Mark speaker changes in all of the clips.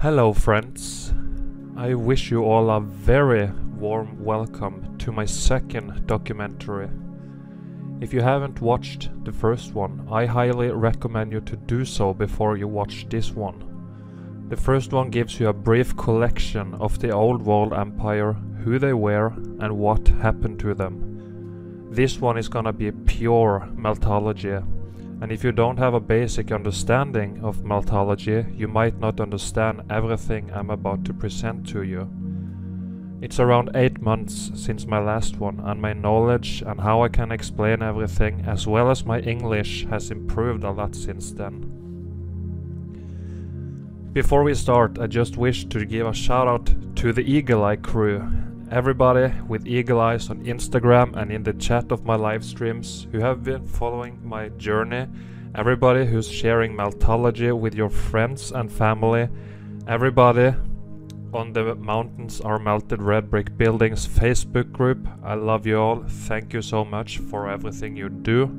Speaker 1: Hello friends, I wish you all a very warm welcome to my second documentary. If you haven't watched the first one, I highly recommend you to do so before you watch this one. The first one gives you a brief collection of the old world empire, who they were and what happened to them. This one is gonna be pure Meltology. And if you don't have a basic understanding of Meltology, you might not understand everything I'm about to present to you. It's around 8 months since my last one, and my knowledge and how I can explain everything, as well as my English, has improved a lot since then. Before we start, I just wish to give a shout out to the Eagle Eye crew. Everybody with eagle eyes on Instagram and in the chat of my live streams who have been following my journey, everybody who's sharing Meltology with your friends and family, everybody on the Mountains Are Melted Red Brick Buildings Facebook group, I love you all, thank you so much for everything you do.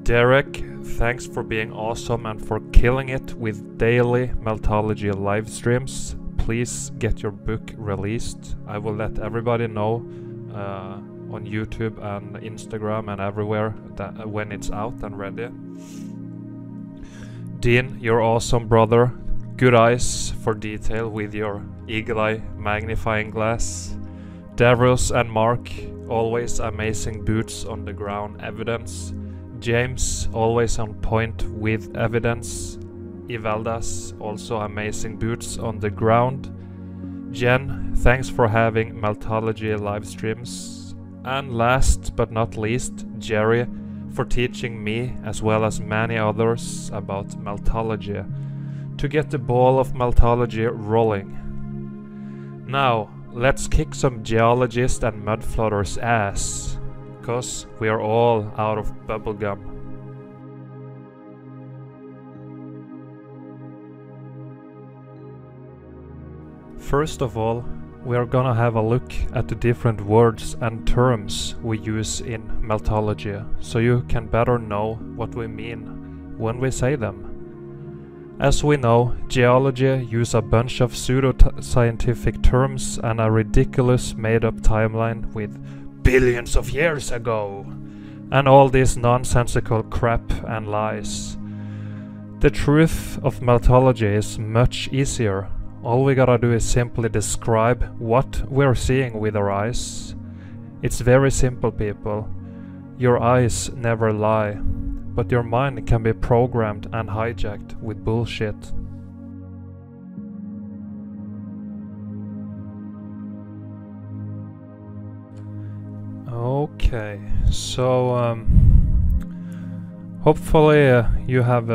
Speaker 1: Derek, thanks for being awesome and for killing it with daily Meltology live streams. Please get your book released. I will let everybody know on YouTube and Instagram and everywhere that when it's out and ready. Dean, you're awesome, brother. Good eyes for detail with your eagle eye magnifying glass. Davros and Mark, always amazing boots on the ground evidence. James, always on point with evidence. Ivaldas, also amazing boots on the ground. Jen, thanks for having Meltology live streams. And last but not least, Jerry, for teaching me as well as many others about Meltology to get the ball of Meltology rolling. Now, let's kick some geologist and mudfloaters' ass, cause we are all out of bubblegum. First of all, we are gonna have a look at the different words and terms we use in Meltology, so you can better know what we mean when we say them. As we know, geology use a bunch of pseudo-scientific terms and a ridiculous made-up timeline with billions of years ago, and all this nonsensical crap and lies. The truth of Meltology is much easier. All we gotta do is simply describe what we're seeing with our eyes. It's very simple, people. Your eyes never lie, but your mind can be programmed and hijacked with bullshit. Okay, so hopefully you have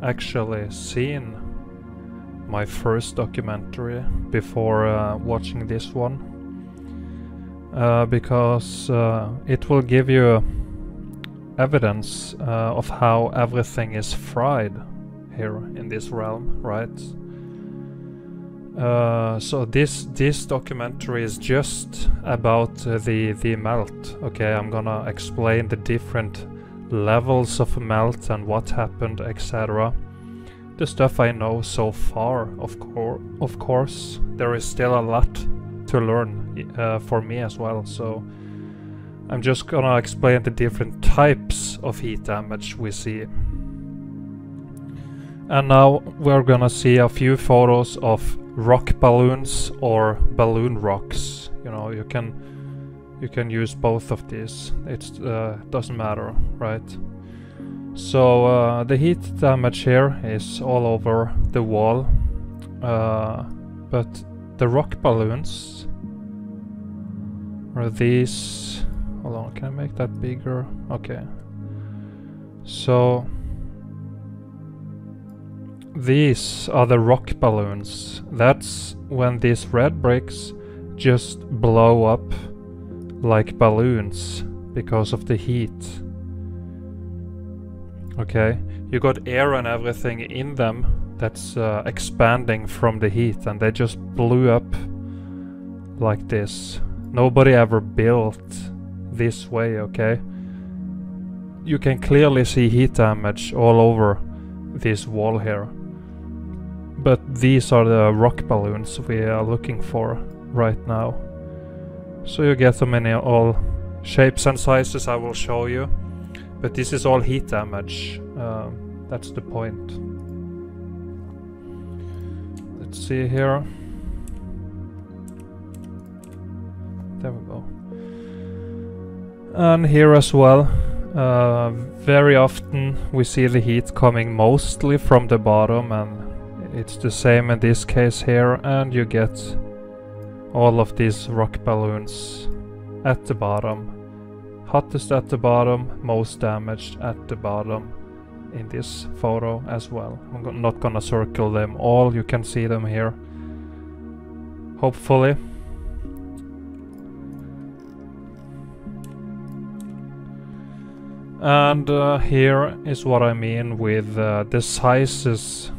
Speaker 1: actually seen my first documentary before watching this one, because it will give you evidence of how everything is fried here in this realm, right? So this documentary is just about the melt. Okay, I'm gonna explain the different levels of melt and what happened, etc. The stuff I know so far, of course, there is still a lot to learn for me as well, so I'm just gonna explain the different types of heat damage we see. And now we're gonna see a few photos of rock balloons or balloon rocks. You know, you can use both of these. It doesn't matter, right? So the heat damage here is all over the wall, but the rock balloons are these. Hold on, can I make that bigger? Okay. So these are the rock balloons. That's when these red bricks just blow up like balloons because of the heat. Okay, you got air and everything in them that's expanding from the heat, and they just blew up like this. Nobody ever built this way, okay? You can clearly see heat damage all over this wall here. but these are the rock balloons we are looking for right now. So you get them in all shapes and sizes I will show you, but this is all heat damage. That's the point. Let's see here. There we go. And here as well, very often we see the heat coming mostly from the bottom, and it's the same in this case here, and you get all of these rock balloons at the bottom. Hottest at the bottom, most damaged at the bottom in this photo as well. I'm not gonna circle them all, you can see them here, hopefully. And here is what I mean with the sizes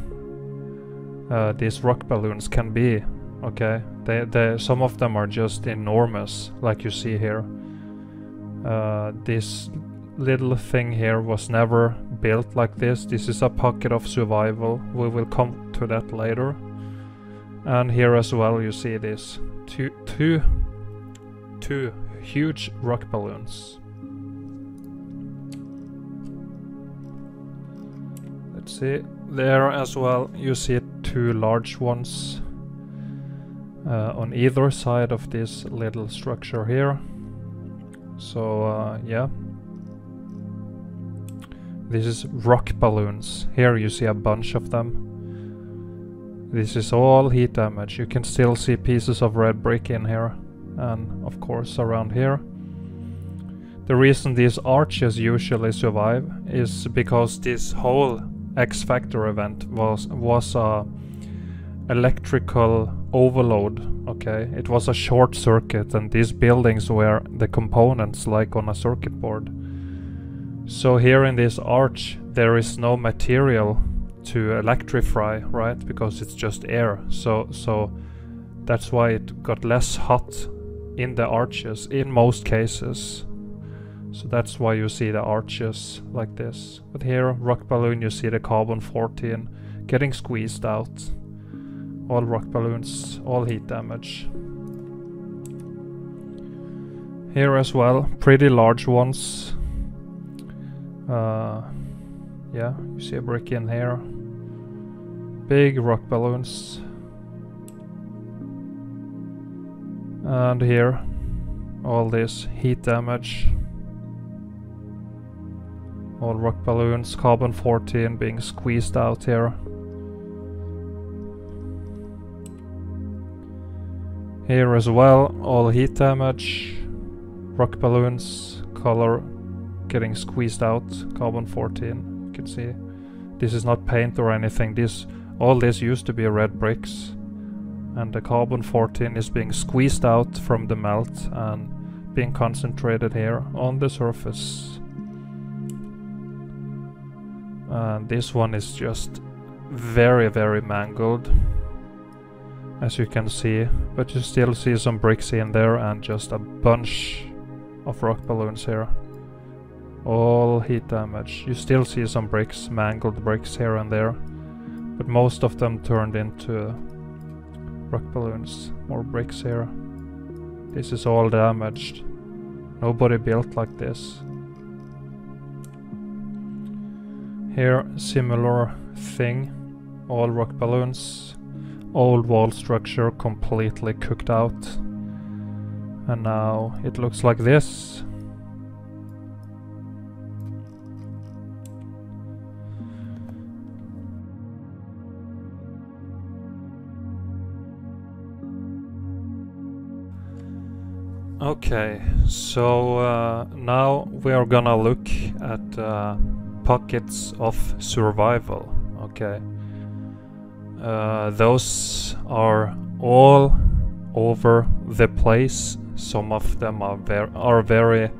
Speaker 1: these rock balloons can be. Okay, some of them are just enormous, like you see here. This little thing here was never built like this. This is a pocket of survival. We will come to that later. And here as well you see this two huge rock balloons. Let's see, there as well you see two large ones on either side of this little structure here. So yeah, this is rock balloons. Here you see a bunch of them. This is all heat damage. You can still see pieces of red brick in here, and of course around here. The reason these arches usually survive is because this whole X Factor event was a electrical overload. Okay, it was a short circuit, and these buildings were the components like on a circuit board. So here in this arch there is no material to electrify, right? Because it's just air. So that's why it got less hot in the arches in most cases. So that's why you see the arches like this. But here, rock balloon, you see the carbon-14 getting squeezed out. All rock balloons, all heat damage. Here as well, pretty large ones. Yeah, you see a brick in here. Big rock balloons. And here, all this heat damage. All rock balloons, carbon-14 being squeezed out here. Here as well, all heat damage. Rock balloons, color getting squeezed out, carbon-14. You can see this is not paint or anything. All this used to be red bricks, and the carbon-14 is being squeezed out from the melt and being concentrated here on the surface. And this one is just very, very mangled, as you can see, but you still see some bricks in there and just a bunch of rock balloons here. All heat damage. You still see some bricks, mangled bricks here and there, but most of them turned into rock balloons. More bricks here. This is all damaged. Nobody built like this. Here, similar thing. All rock balloons. Old wall structure completely cooked out. And now it looks like this. Okay, so now we are gonna look at pockets of survival. Okay, those are all over the place. Some of them are very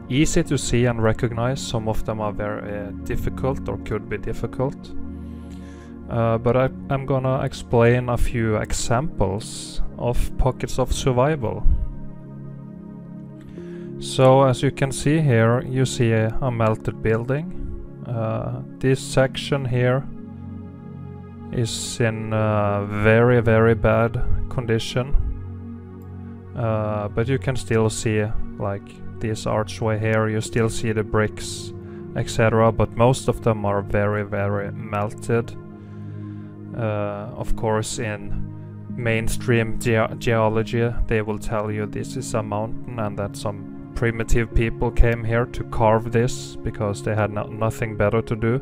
Speaker 1: easy to see and recognize. Some of them are very difficult or could be difficult. But I'm gonna explain a few examples of pockets of survival. So as you can see here, you see a melted building. This section here is in very, very bad condition. But you can still see, like this archway here, you still see the bricks, etc. But most of them are very, very melted. Of course, in mainstream geology, they will tell you this is a mountain and that some primitive people came here to carve this because they had nothing better to do.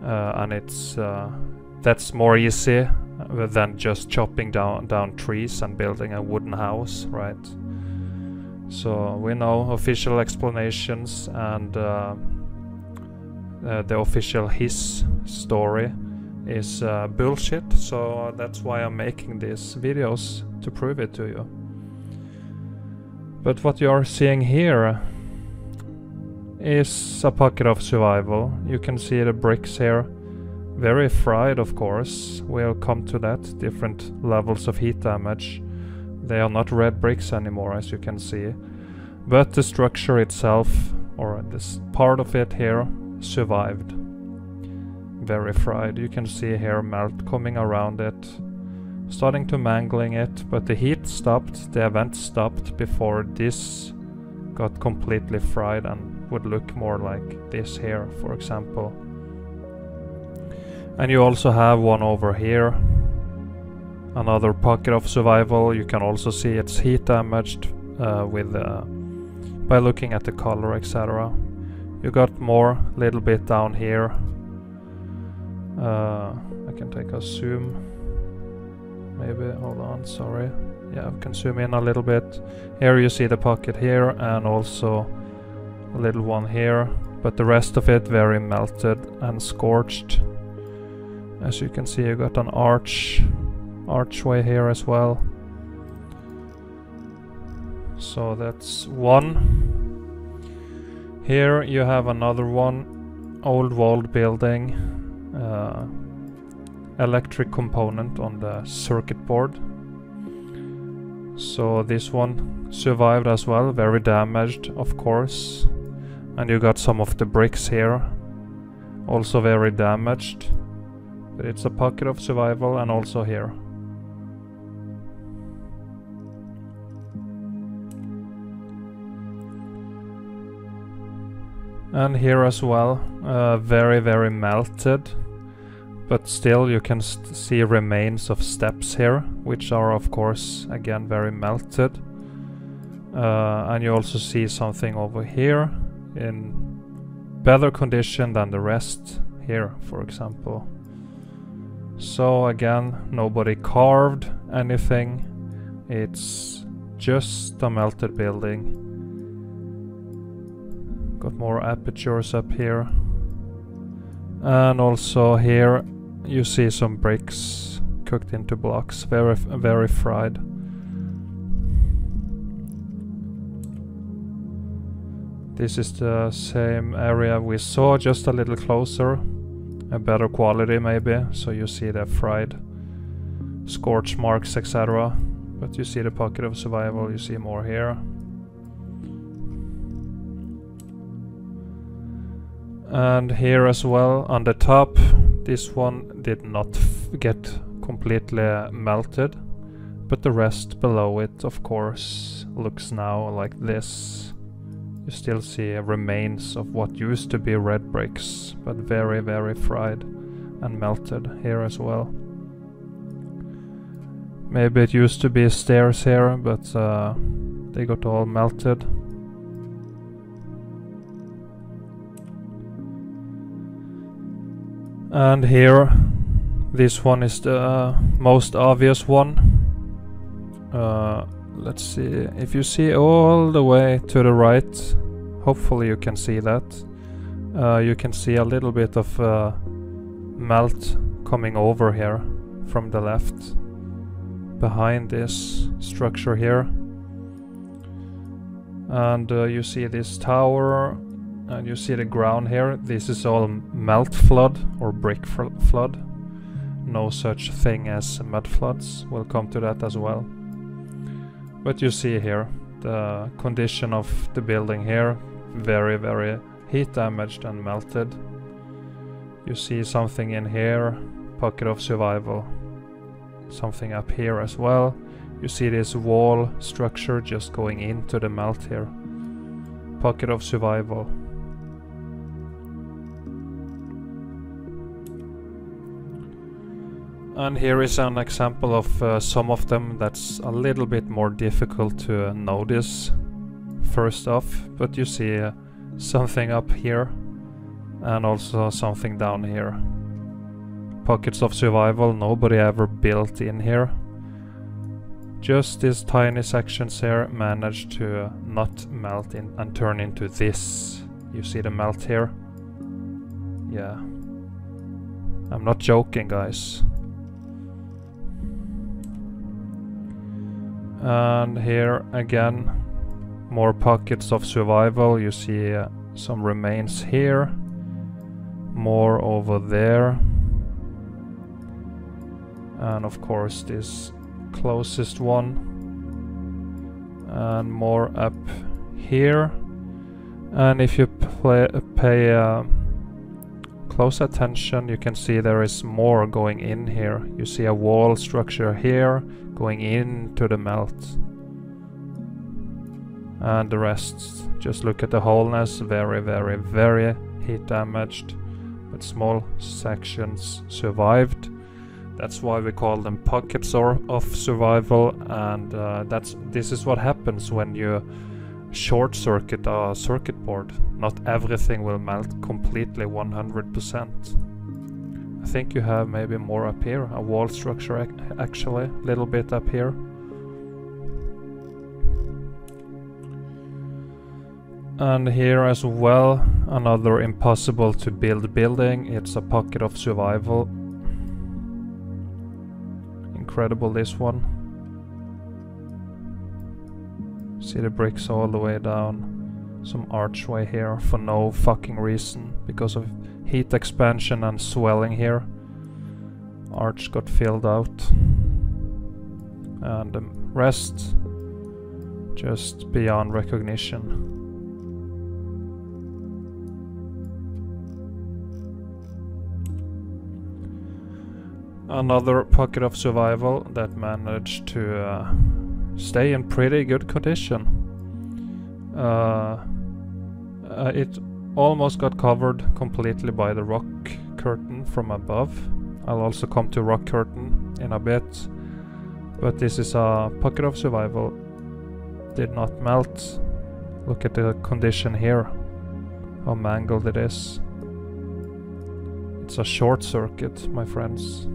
Speaker 1: And it's that's more easy than just chopping down trees and building a wooden house, right? So we know official explanations, and the official his story is bullshit, so that's why I'm making these videos, to prove it to you. But what you are seeing here is a pocket of survival. You can see the bricks here, very fried, of course. We'll come to that. Different levels of heat damage. They are not red bricks anymore, as you can see. But the structure itself, or this part of it here, survived. Very fried. You can see here melt coming around it, starting to mangling it, but the heat stopped, the event stopped before this got completely fried and would look more like this here, for example. And you also have one over here, another pocket of survival. You can also see it's heat damaged by looking at the color, etc. You got more, little bit down here. I can take a zoom. Maybe, hold on, sorry. Yeah, I can zoom in a little bit. Here you see the pocket here, and also a little one here. But the rest of it very melted and scorched. As you can see, you got an archway here as well. So that's one. Here you have another one, old walled building, electric component on the circuit board. So this one survived as well, very damaged, of course. And you got some of the bricks here, also very damaged. But it's a pocket of survival, and also here. And here as well, very, very melted. But still you can see remains of steps here, which are of course again very melted. And you also see something over here in better condition than the rest here, for example. So again, nobody carved anything, it's just a melted building. Got more apertures up here. And also here you see some bricks cooked into blocks, very, very fried. This is the same area we saw, just a little closer. A better quality maybe, so you see the fried scorch marks, etc. But you see the pocket of survival, you see more here. And here as well on the top, this one did not get completely melted, but the rest below it of course looks now like this. You still see remains of what used to be red bricks, but very, very fried and melted here as well. Maybe it used to be stairs here, but they got all melted. And here, this one is the most obvious one. Let's see, if you see all the way to the right, hopefully you can see that. You can see a little bit of melt coming over here from the left, behind this structure here. And you see this tower, and you see the ground here. This is all melt flood or brick flood. No such thing as mud floods. We'll come to that as well. But you see here the condition of the building here, very, very heat damaged and melted. You see something in here, Pocket of survival. Something up here as well. You see this wall structure just going into the melt here. Pocket of survival. And here is an example of some of them that's a little bit more difficult to notice first off, but you see something up here and also something down here. Pockets of survival, nobody ever built in here. Just these tiny sections here managed to not melt in and turn into this. You see the melt here? Yeah. I'm not joking, guys. And here again, more pockets of survival. You see some remains here, more over there, and of course this closest one, and more up here. And if you pay close attention, you can see there is more going in here. You see a wall structure here going into the melt, and the rest, just look at the wholeness, very, very, very heat damaged, but small sections survived. That's why we call them pockets of survival, and this is what happens when you short circuit a circuit board. Not everything will melt completely 100%. I think you have maybe more up here, a wall structure actually, a little bit up here. And here as well, another impossible to build building. It's a pocket of survival. Incredible, this one. See the bricks all the way down. Some archway here for no fucking reason, because of heat expansion and swelling here. Arch got filled out. And the rest just beyond recognition. Another pocket of survival that managed to stay in pretty good condition. It almost got covered completely by the rock curtain from above. I'll also come to rock curtain in a bit. But this is a pocket of survival. Did not melt. Look at the condition here. How mangled it is. It's a short circuit, my friends.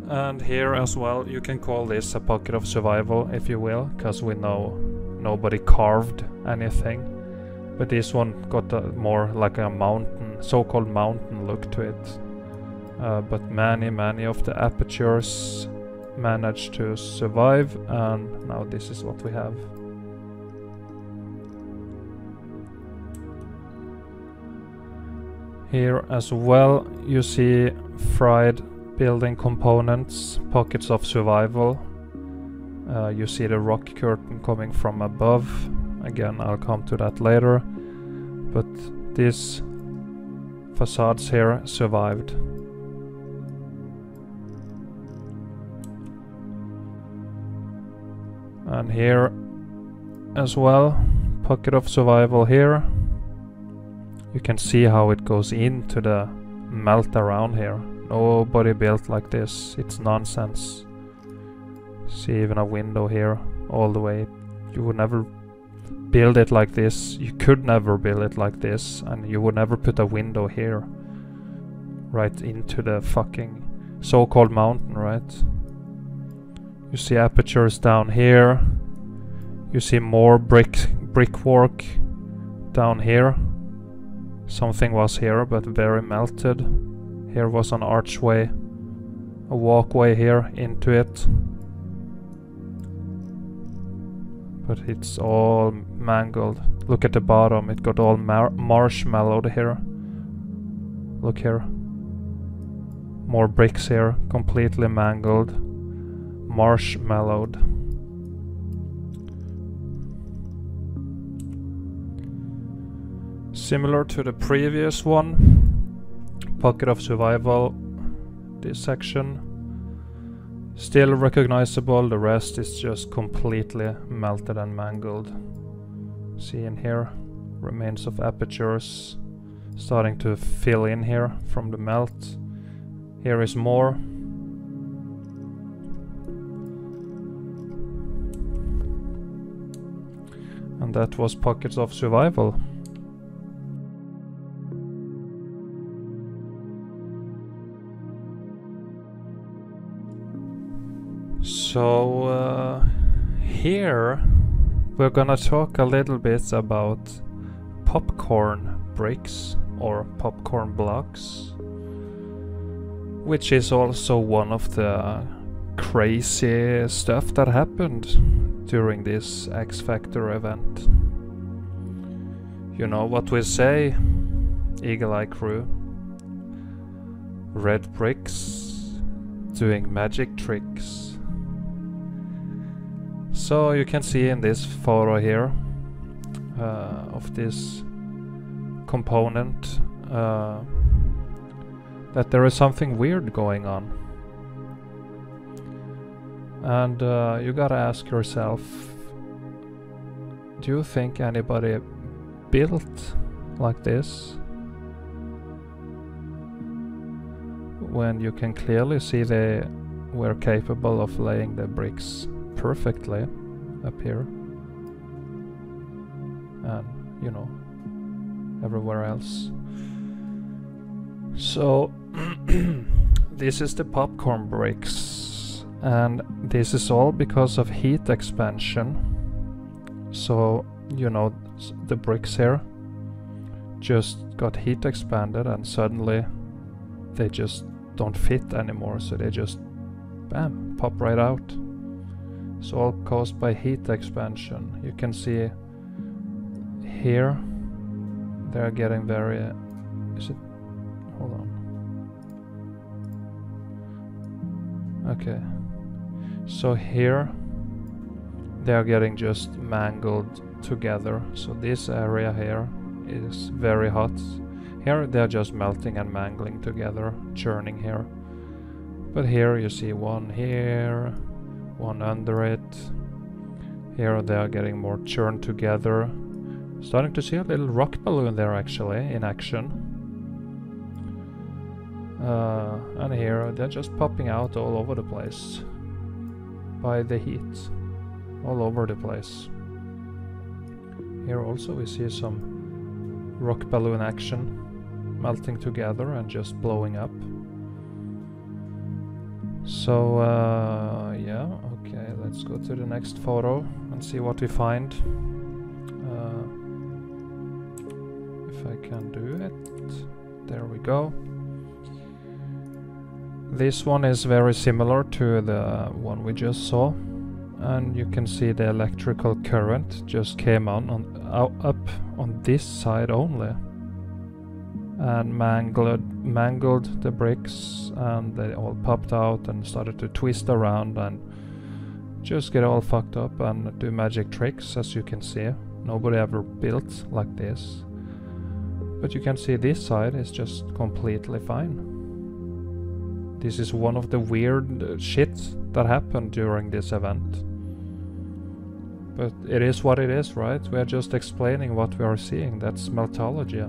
Speaker 1: And here as well, you can call this a pocket of survival if you will, because we know nobody carved anything. But this one got more like a mountain, so-called mountain look to it. But many of the apertures managed to survive, and now this is what we have. Here as well, you see fried building components, pockets of survival. You see the rock curtain coming from above. Again, I'll come to that later. But these facades here survived. And here as well, pocket of survival here. You can see how it goes into the melt around here. Nobody built like this, it's nonsense. See even a window here all the way. You would never build it like this. You could never build it like this, and you would never put a window here right into the fucking so-called mountain, right? You see apertures down here. You see more brickwork down here. Something was here, but very melted. Here was an archway, a walkway here into it. But it's all mangled. Look at the bottom, it got all marshmallowed here. Look here. More bricks here, completely mangled. Marshmallowed. Similar to the previous one, Pocket of survival, this section. Still recognizable, the rest is just completely melted and mangled. See in here, remains of apertures starting to fill in here from the melt. Here is more. And that was Pockets of Survival. So here we're gonna talk a little bit about popcorn bricks or popcorn blocks, which is also one of the crazy stuff that happened during this X Factor event. You know what we say, Eagle Eye Crew. Red bricks doing magic tricks. So you can see in this photo here of this component that there is something weird going on. And you gotta ask yourself, do you think anybody built like this? When you can clearly see they were capable of laying the bricks perfectly up here. And, you know, everywhere else. So, this is the popcorn bricks. And this is all because of heat expansion. So, you know, the bricks here just got heat expanded and suddenly they just don't fit anymore. So they just, bam, pop right out. It's all caused by heat expansion. You can see here they're getting very... is it? Hold on. Okay. So here they are getting just mangled together. So this area here is very hot. Here they're just melting and mangling together, churning here. But here you see one here, one under it. Here they are getting more churned together. Starting to see a little rock balloon there actually in action. And here they're just popping out all over the place by the heat, all over the place. Here also we see some rock balloon action, melting together and just blowing up. So yeah, okay, let's go to the next photo and see what we find. If I can do it. There we go. This one is very similar to the one we just saw, and you can see the electrical current just came up on this side only and mangled the bricks, and they all popped out and started to twist around and just get all fucked up and do magic tricks. As you can see, nobody ever built like this, but you can see this side is just completely fine. This is one of the weird shit that happened during this event. But it is what it is, right? We are just explaining what we are seeing. That's Meltology.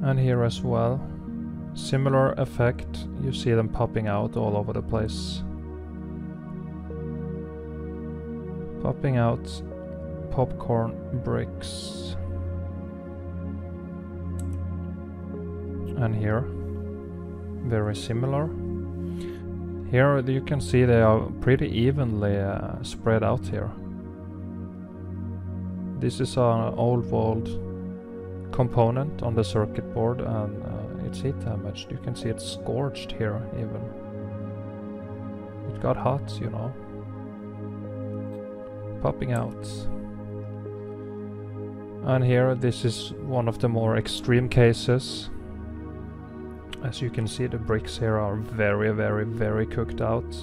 Speaker 1: And here as well, similar effect. You see them popping out all over the place. Popping out popcorn bricks. And here, very similar. Here you can see they are pretty evenly spread out here. This is an old world component on the circuit board, and it's heat damaged. You can see it's scorched here even. It got hot, you know. Popping out. And here, this is one of the more extreme cases. As you can see, the bricks here are very, very, very cooked out.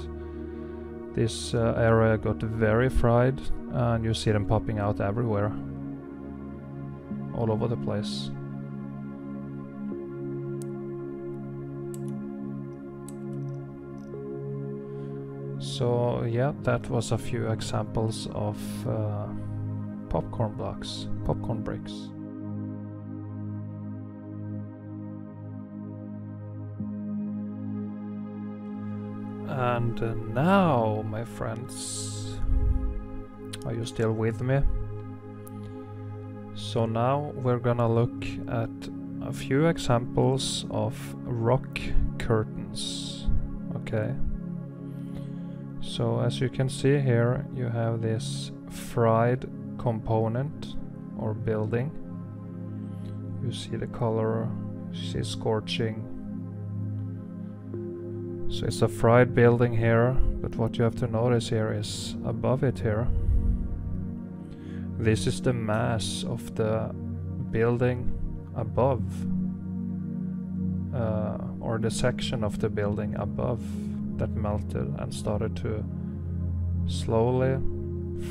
Speaker 1: This area got very fried, and you see them popping out everywhere. all over the place. So yeah, that was a few examples of popcorn blocks, popcorn bricks. And now, my friends, are you still with me? So now we're gonna look at a few examples of rock curtains. Okay. So as you can see here, you have this fried component or building. You see the color, you see scorching. So it's a fried building here, but what you have to notice here is above it here. This is the mass of the building above, or the section of the building above that melted and started to slowly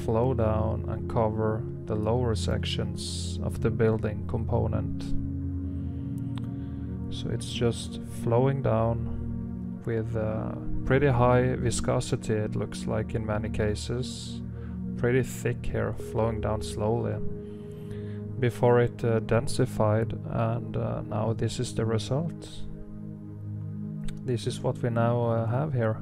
Speaker 1: flow down and cover the lower sections of the building component. So it's just flowing down with pretty high viscosity, it looks like in many cases. Pretty thick here, flowing down slowly before it densified, and now this is the result. This is what we now have here.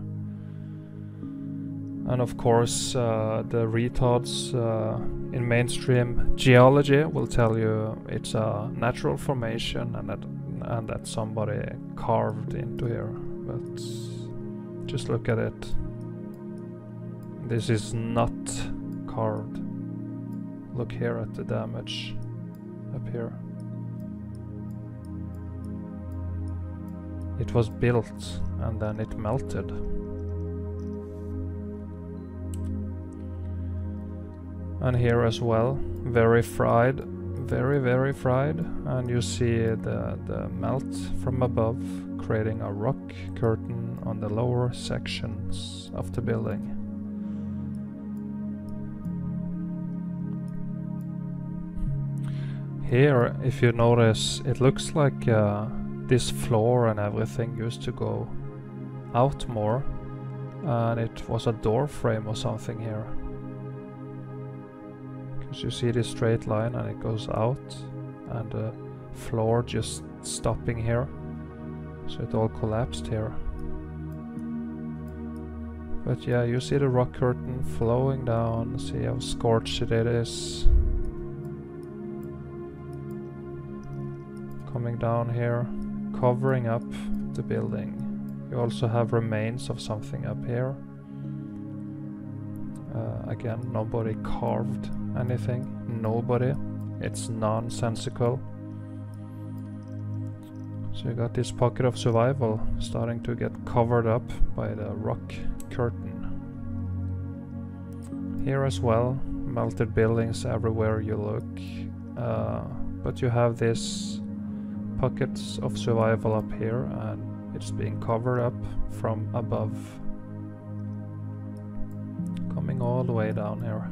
Speaker 1: And of course the retards in mainstream geology will tell you it's a natural formation and that somebody carved into here. But just look at it. This is not carved. Look here at the damage up here. It was built and then it melted. And here as well, very fried, very fried, and you see the melt from above, creating a rock curtain on the lower sections of the building. Here, if you notice, it looks like this floor and everything used to go out more, and it was a door frame or something here. Because you see this straight line and it goes out, and the floor just stopping here. So it all collapsed here. But yeah, you see the rock curtain flowing down, see how scorched it is. Coming down here, covering up the building. You also have remains of something up here. Again, nobody carved anything. Nobody. It's nonsensical. So you got this pocket of survival starting to get covered up by the rock curtain. Here as well, melted buildings everywhere you look. But you have this pockets of survival up here, and it's being covered up from above, coming all the way down here.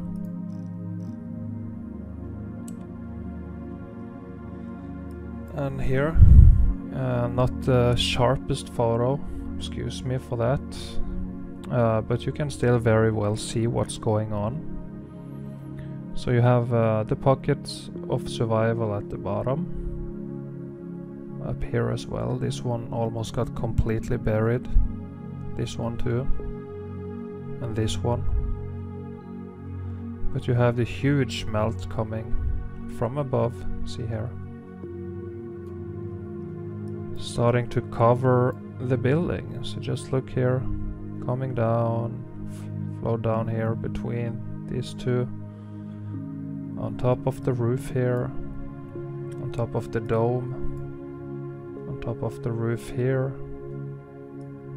Speaker 1: And here, not the sharpest photo, excuse me for that, but you can still very well see what's going on. So you have the pockets of survival at the bottom. Up here as well, this one almost got completely buried. This one too. And this one. But you have the huge melt coming from above, see here. Starting to cover the building. So just look here, coming down, flow down here between these two. On top of the roof here, on top of the dome. Top of the roof here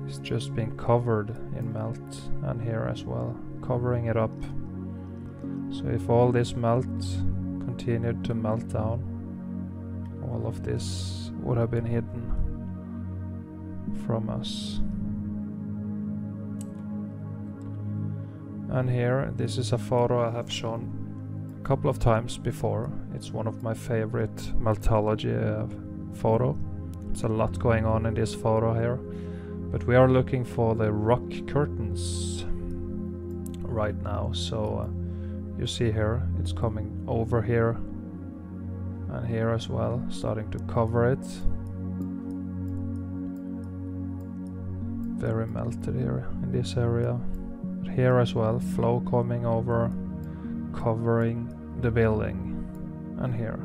Speaker 1: is just being covered in melt, and here as well, covering it up. So if all this melt continued to melt down, all of this would have been hidden from us. And here, this is a photo I have shown a couple of times before. It's one of my favorite Meltology photo. It's a lot going on in this photo here, but we are looking for the rock curtains right now. So you see here, it's coming over here and here as well, starting to cover it. Very melted here in this area. But here as well, flow coming over, covering the building. And here,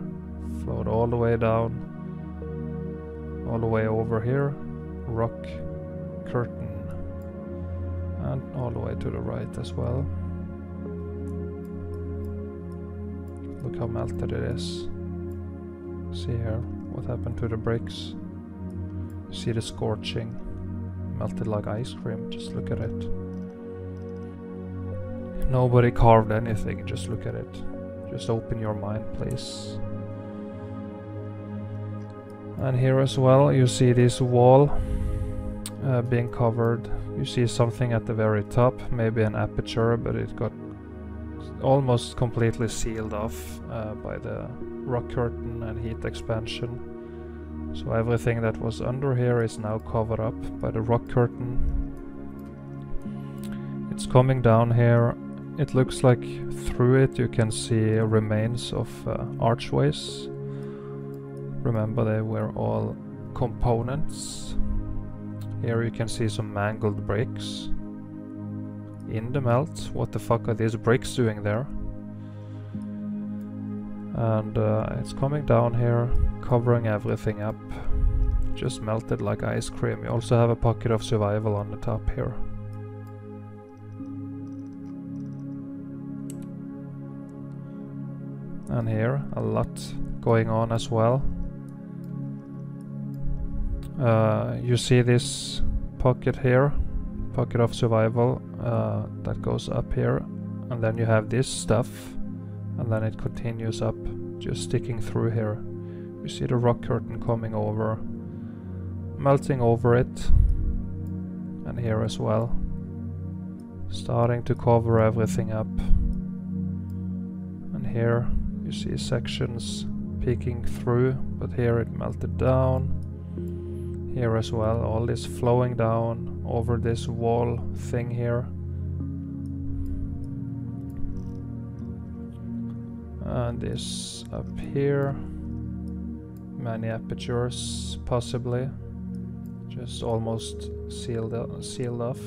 Speaker 1: flowed all the way down, all the way over here, rock curtain. And all the way to the right as well. Look how melted it is. See here what happened to the bricks. See the scorching, melted like ice cream. Just look at it. Nobody carved anything, just look at it. Just open your mind, please. And here as well you see this wall being covered. You see something at the very top, maybe an aperture, but it got almost completely sealed off by the rock curtain and heat expansion. So everything that was under here is now covered up by the rock curtain. It's coming down here. It looks like through it you can see remains of archways. Remember, they were all components. Here you can see some mangled bricks in the melt. What the fuck are these bricks doing there? And it's coming down here, covering everything up. Just melted like ice cream. You also have a pocket of survival on the top here. And here, a lot going on as well. You see this pocket here, pocket of survival, that goes up here, and then you have this stuff, and then it continues up, just sticking through here. You see the rock curtain coming over, melting over it, and here as well, starting to cover everything up. And here you see sections peeking through, but here it melted down. Here as well, all this flowing down over this wall thing here. And this up here, many apertures possibly, just almost sealed off.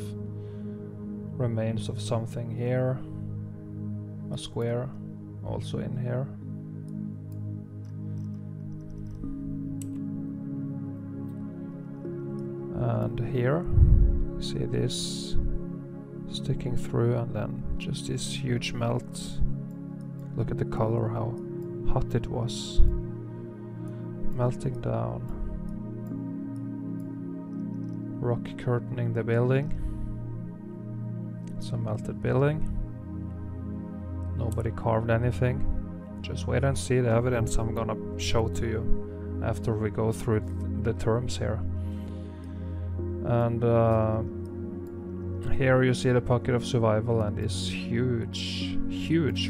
Speaker 1: Remains of something here, a square also in here. And here, see this sticking through, and then just this huge melt. Look at the color, how hot it was. Melting down. Rock curtaining the building. Some melted building. Nobody carved anything. Just wait and see the evidence I'm gonna show to you after we go through the terms here. And here you see the pocket of survival and this huge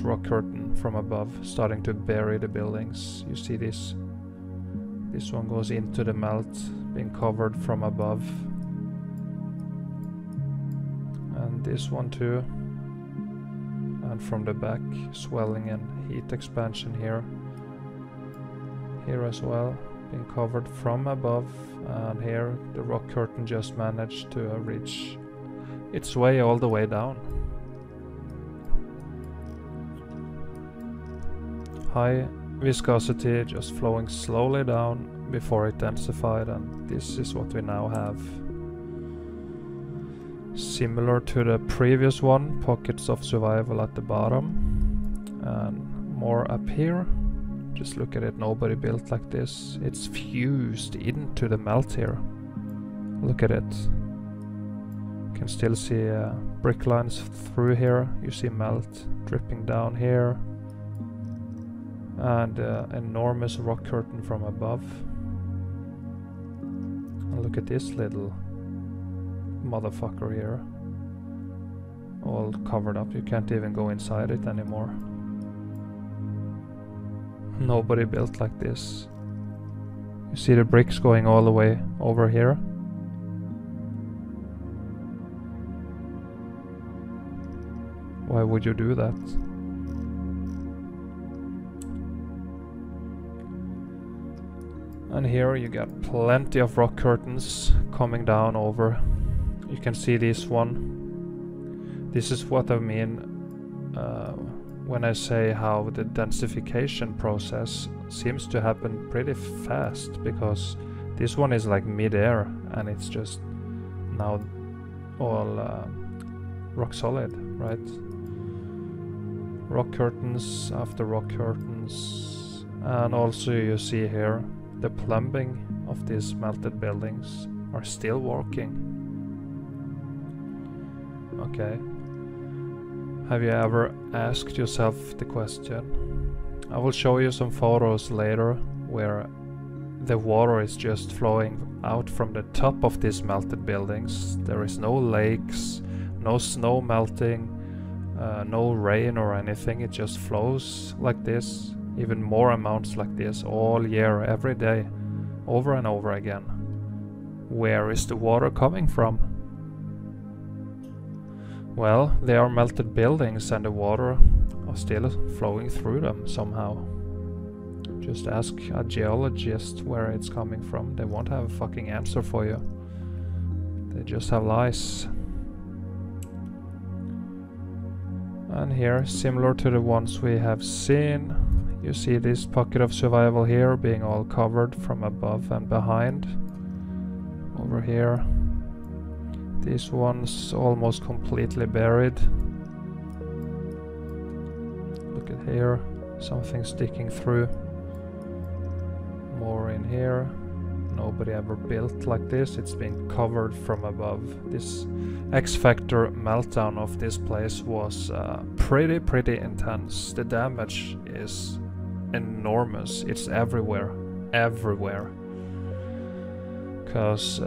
Speaker 1: rock curtain from above starting to bury the buildings. You see this one goes into the melt, being covered from above. And this one too. And from the back, swelling and heat expansion here. Here as well, being covered from above. And here the rock curtain just managed to reach its way all the way down. High viscosity, just flowing slowly down before it densified, and this is what we now have. Similar to the previous one, pockets of survival at the bottom, and more up here. Just look at it, nobody built like this. It's fused into the melt here. Look at it. You can still see brick lines through here. You see melt dripping down here. And enormous rock curtain from above. And look at this little motherfucker here. All covered up. You can't even go inside it anymore. Nobody built like this. You see the bricks going all the way over here? Why would you do that? And here you got plenty of rock curtains coming down over. You can see this one. This is what I mean when I say how the densification process seems to happen pretty fast, because this one is like mid-air and it's just now all rock solid, right? Rock curtains after rock curtains. And also you see here the plumbing of these melted buildings are still working. Okay. Have you ever asked yourself the question? I will show you some photos later where the water is just flowing out from the top of these melted buildings. There is no lakes, no snow melting, no rain or anything. It just flows like this, even more amounts like this all year, every day, over and over again. Where is the water coming from? Well, they are melted buildings and the water are still flowing through them somehow. Just ask a geologist where it's coming from. They won't have a fucking answer for you. They just have lies. And here, similar to the ones we have seen, you see this pocket of survival here being all covered from above and behind. Over here. This one's almost completely buried. Look at here, something sticking through. More in here. Nobody ever built like this. It's been covered from above. This X-factor meltdown of this place was pretty intense. The damage is enormous. It's everywhere. Because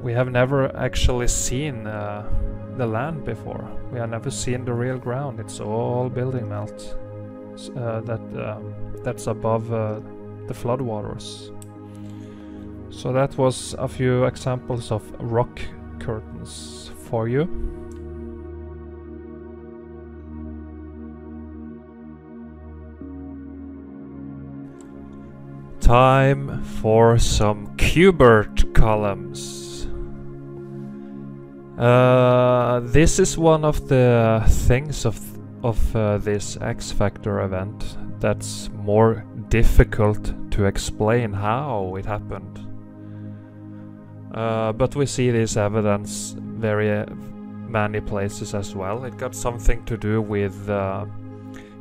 Speaker 1: we have never actually seen the land before. We have never seen the real ground. It's all building melt that's above the floodwaters. So that was a few examples of rock curtains for you. Time for some Kubert columns. This is one of the things of this X-Factor event that's more difficult to explain how it happened. But we see this evidence very many places as well. It got something to do with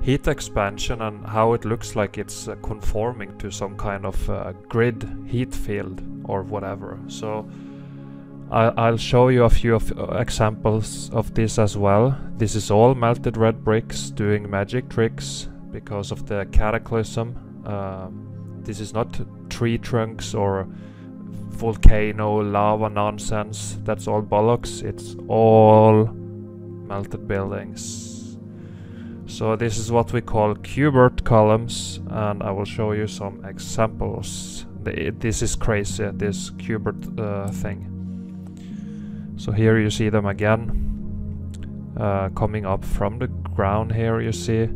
Speaker 1: heat expansion and how it looks like it's conforming to some kind of grid heat field or whatever. So I'll show you a few examples of this as well. This is all melted red bricks doing magic tricks because of the cataclysm. This is not tree trunks or volcano lava nonsense. That's all bollocks. It's all melted buildings. So this is what we call Kubert columns, and I will show you some examples. This is crazy, this Kubert thing. So here you see them again, coming up from the ground here, you see.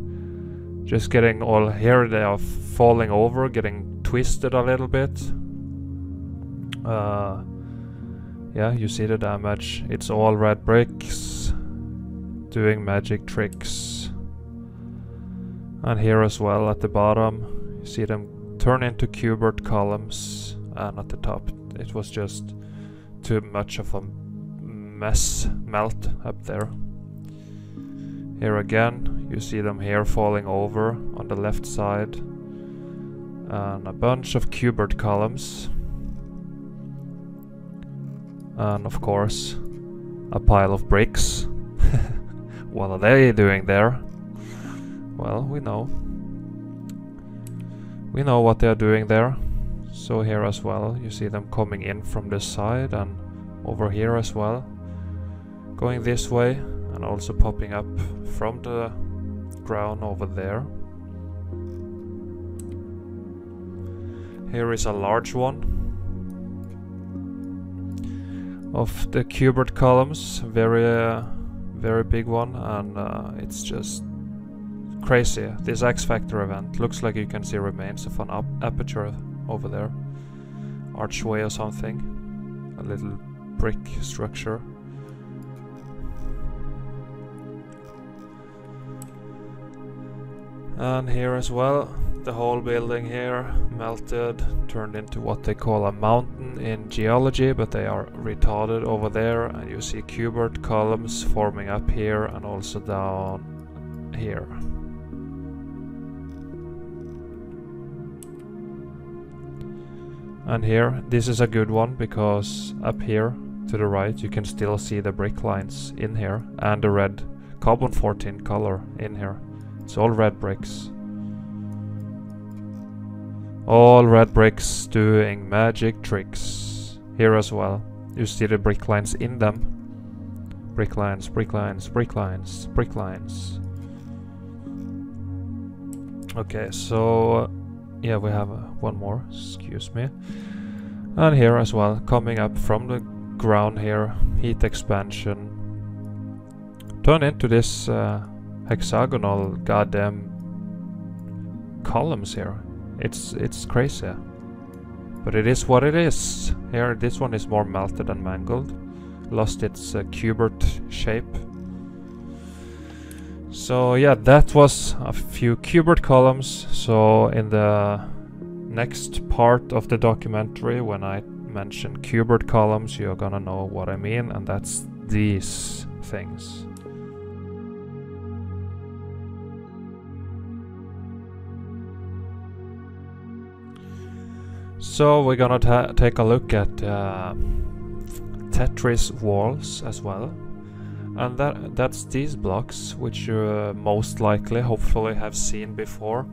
Speaker 1: Just getting all, here they are falling over, getting twisted a little bit. Yeah, you see the damage. It's all red bricks doing magic tricks. And here as well at the bottom, you see them turn into Kubert columns, and at the top it was just too much of a melt up there. Here again, you see them here falling over on the left side, and a bunch of Kubert columns. And of course, a pile of bricks. What are they doing there? Well, we know. We know what they're doing there. So here as well, you see them coming in from this side and over here as well. Going this way and also popping up from the ground over there. Here is a large one of the cubed columns, very big one, and it's just crazy. This X Factor event looks like you can see remains of an aperture over there, archway or something, a little brick structure. And here as well, the whole building here melted, turned into what they call a mountain in geology, but they are retarded over there, and you see cubed columns forming up here and also down here. And here, this is a good one, because up here to the right you can still see the brick lines in here and the red carbon 14 color in here. It's all red bricks. All red bricks doing magic tricks. Here as well. You see the brick lines in them. Brick lines, brick lines, brick lines, brick lines. Okay, so yeah, we have one more, excuse me. And here as well, coming up from the ground here, heat expansion. Turn into this hexagonal goddamn columns here. It's crazy, but it is what it is. Here, this one is more melted and mangled, lost its cubed shape. So yeah, that was a few cubed columns. So in the next part of the documentary, when I mention cubed columns, you're gonna know what I mean, and that's these things. So we're gonna take a look at Tetris walls as well, and that's these blocks, which you most likely, hopefully, have seen before.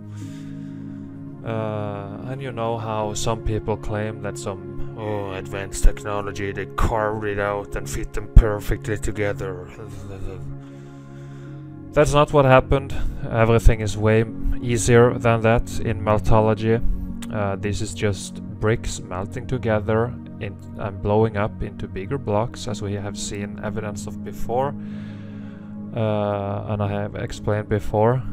Speaker 1: And you know how some people claim that some advanced technology, they carved it out and fit them perfectly together. That's not what happened. Everything is way easier than that in meltology. This is just bricks melting together and blowing up into bigger blocks, as we have seen evidence of before, and I have explained before.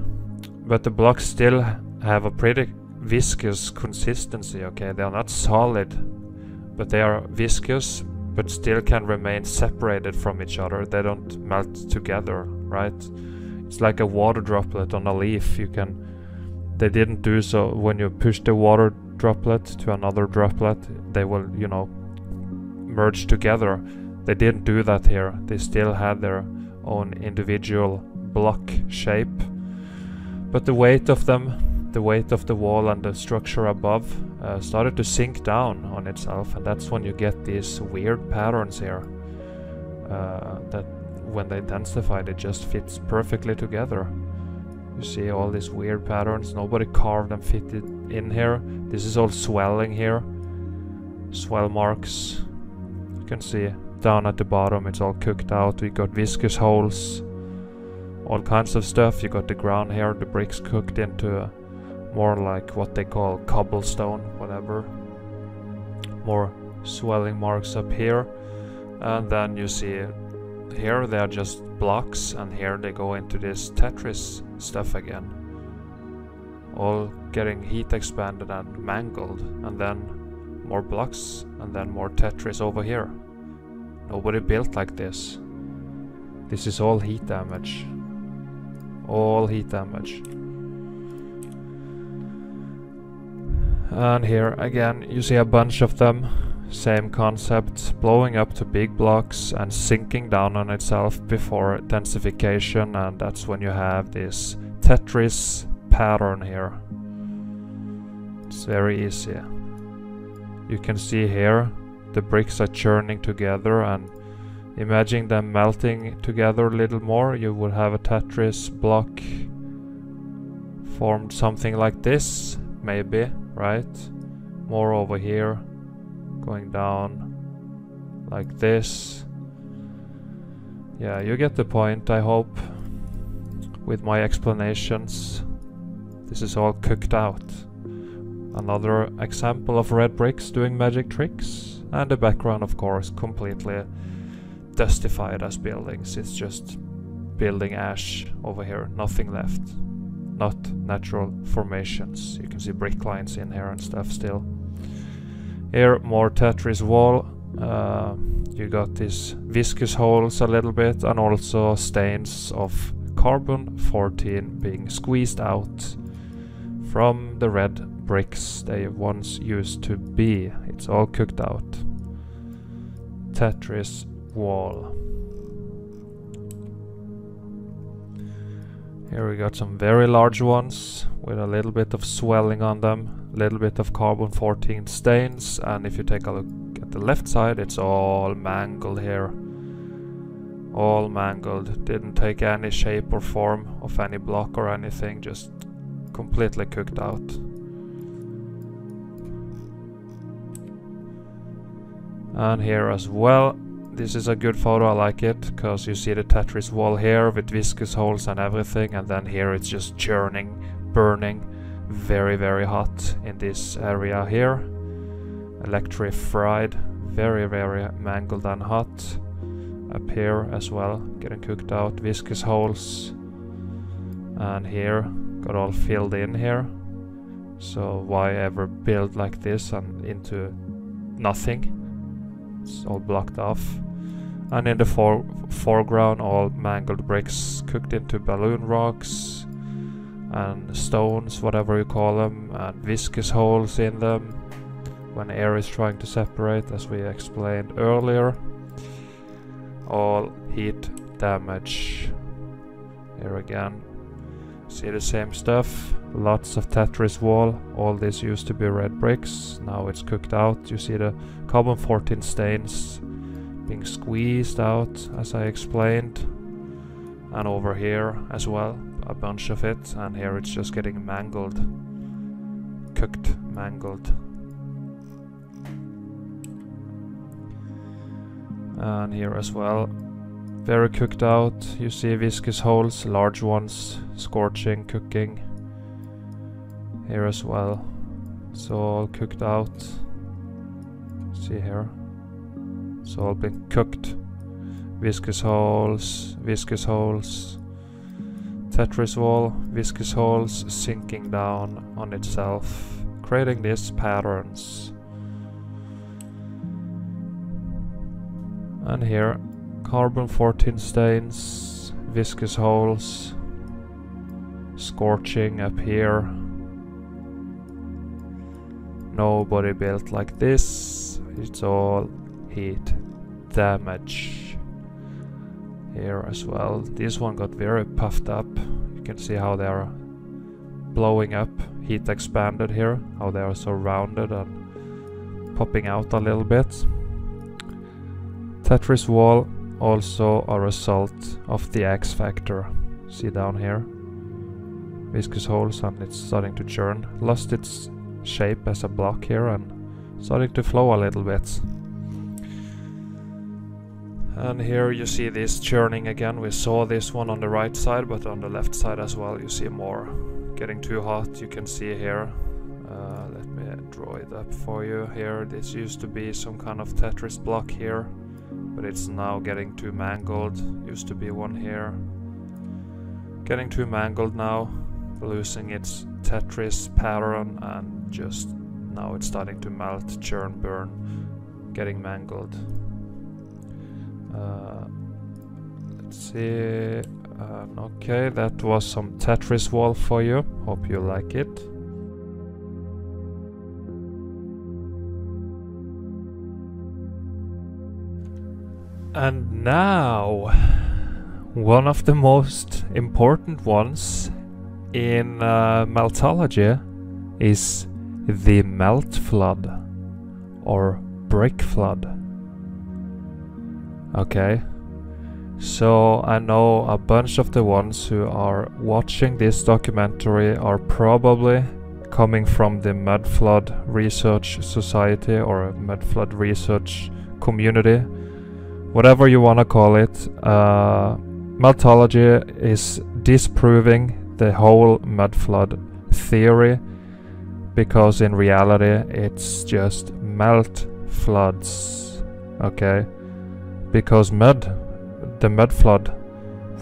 Speaker 1: But the blocks still have a pretty viscous consistency, okay? They are not solid, but they are viscous, but still can remain separated from each other. They don't melt together, right? It's like a water droplet on a leaf. They didn't do so. When you push the water droplet to another droplet, they will, you know, merge together. They didn't do that here. They still had their own individual block shape, but the weight of them, the weight of the wall and the structure above started to sink down on itself, and that's when you get these weird patterns here that when they densified, it just fits perfectly together. You see all these weird patterns. Nobody carved and fitted in here. This is all swelling here. Swell marks. You can see down at the bottom it's all cooked out. We got viscous holes. All kinds of stuff. You got the ground here. The bricks cooked into more like what they call cobblestone, whatever. More swelling marks up here. And then you see here they are just blocks, and here they go into this Tetris stuff again. All getting heat expanded and mangled, and then more blocks, and then more Tetris over here. Nobody built like this. This is all heat damage. All heat damage. And here again you see a bunch of them. Same concept, blowing up to big blocks and sinking down on itself before densification, and that's when you have this Tetris pattern here. It's very easy. You can see here the bricks are churning together, and imagine them melting together a little more, you would have a Tetris block formed something like this, maybe, right? More over here. Going down like this. Yeah, you get the point, I hope, with my explanations. This is all cooked out. Another example of red bricks doing magic tricks, and the background of course completely dustified as buildings. It's just building ash over here, nothing left. Not natural formations. You can see brick lines in here and stuff still. Here more Tetris wall. You got these viscous holes a little bit, and also stains of carbon 14 being squeezed out from the red bricks they once used to be. It's all cooked out. Tetris wall. Here we got some very large ones with a little bit of swelling on them, a little bit of carbon 14 stains, and if you take a look at the left side, it's all mangled here. All mangled, didn't take any shape or form of any block or anything, just completely cooked out. And here as well, this is a good photo, I like it, because you see the Tetris wall here with viscous holes and everything, and then here it's just churning, burning, very very hot in this area here. Electrified, very very mangled and hot. Up here as well, getting cooked out, viscous holes, and here got all filled in here. So why ever build like this and into nothing? It's all blocked off. And in the foreground, all mangled bricks cooked into balloon rocks and stones, whatever you call them, and viscous holes in them when air is trying to separate, as we explained earlier. All heat damage. Here again, see the same stuff. Lots of Tetris wall. All this used to be red bricks, now it's cooked out. You see the carbon 14 stains being squeezed out, as I explained. And over here as well, a bunch of it, and here it's just getting mangled. Cooked, mangled. And here as well, very cooked out. You see viscous holes, large ones, scorching, cooking. Here as well, it's all cooked out. See here, it's all been cooked. Viscous holes, viscous holes. Tetris wall, viscous holes sinking down on itself, creating these patterns. And here, carbon 14 stains, viscous holes, scorching up here. Nobody built like this, it's all heat damage. Here as well, this one got very puffed up. You can see how they are blowing up, heat expanded here, how they are so rounded and popping out a little bit. Tetris wall, also a result of the X factor. See down here, viscous holes, and it's starting to churn. Lost its shape as a block here and starting to flow a little bit. And here you see this churning again. We saw this one on the right side, but on the left side as well you see more. Getting too hot, you can see here. Let me draw it up for you here. This used to be some kind of Tetris block here, but it's now getting too mangled. Used to be one here. Getting too mangled now, losing its Tetris pattern, and just now it's starting to melt, churn, burn, getting mangled. Let's see. Okay, that was some Tetris wall for you. Hope you like it. And now, one of the most important ones in Meltology is the melt flood or brick flood. Okay, so I know a bunch of the ones who are watching this documentary are probably coming from the Mud Flood Research Society or Mud Flood Research Community, whatever you want to call it. Meltology is disproving the whole mud flood theory because in reality it's just melt floods. Okay, because the mud flood,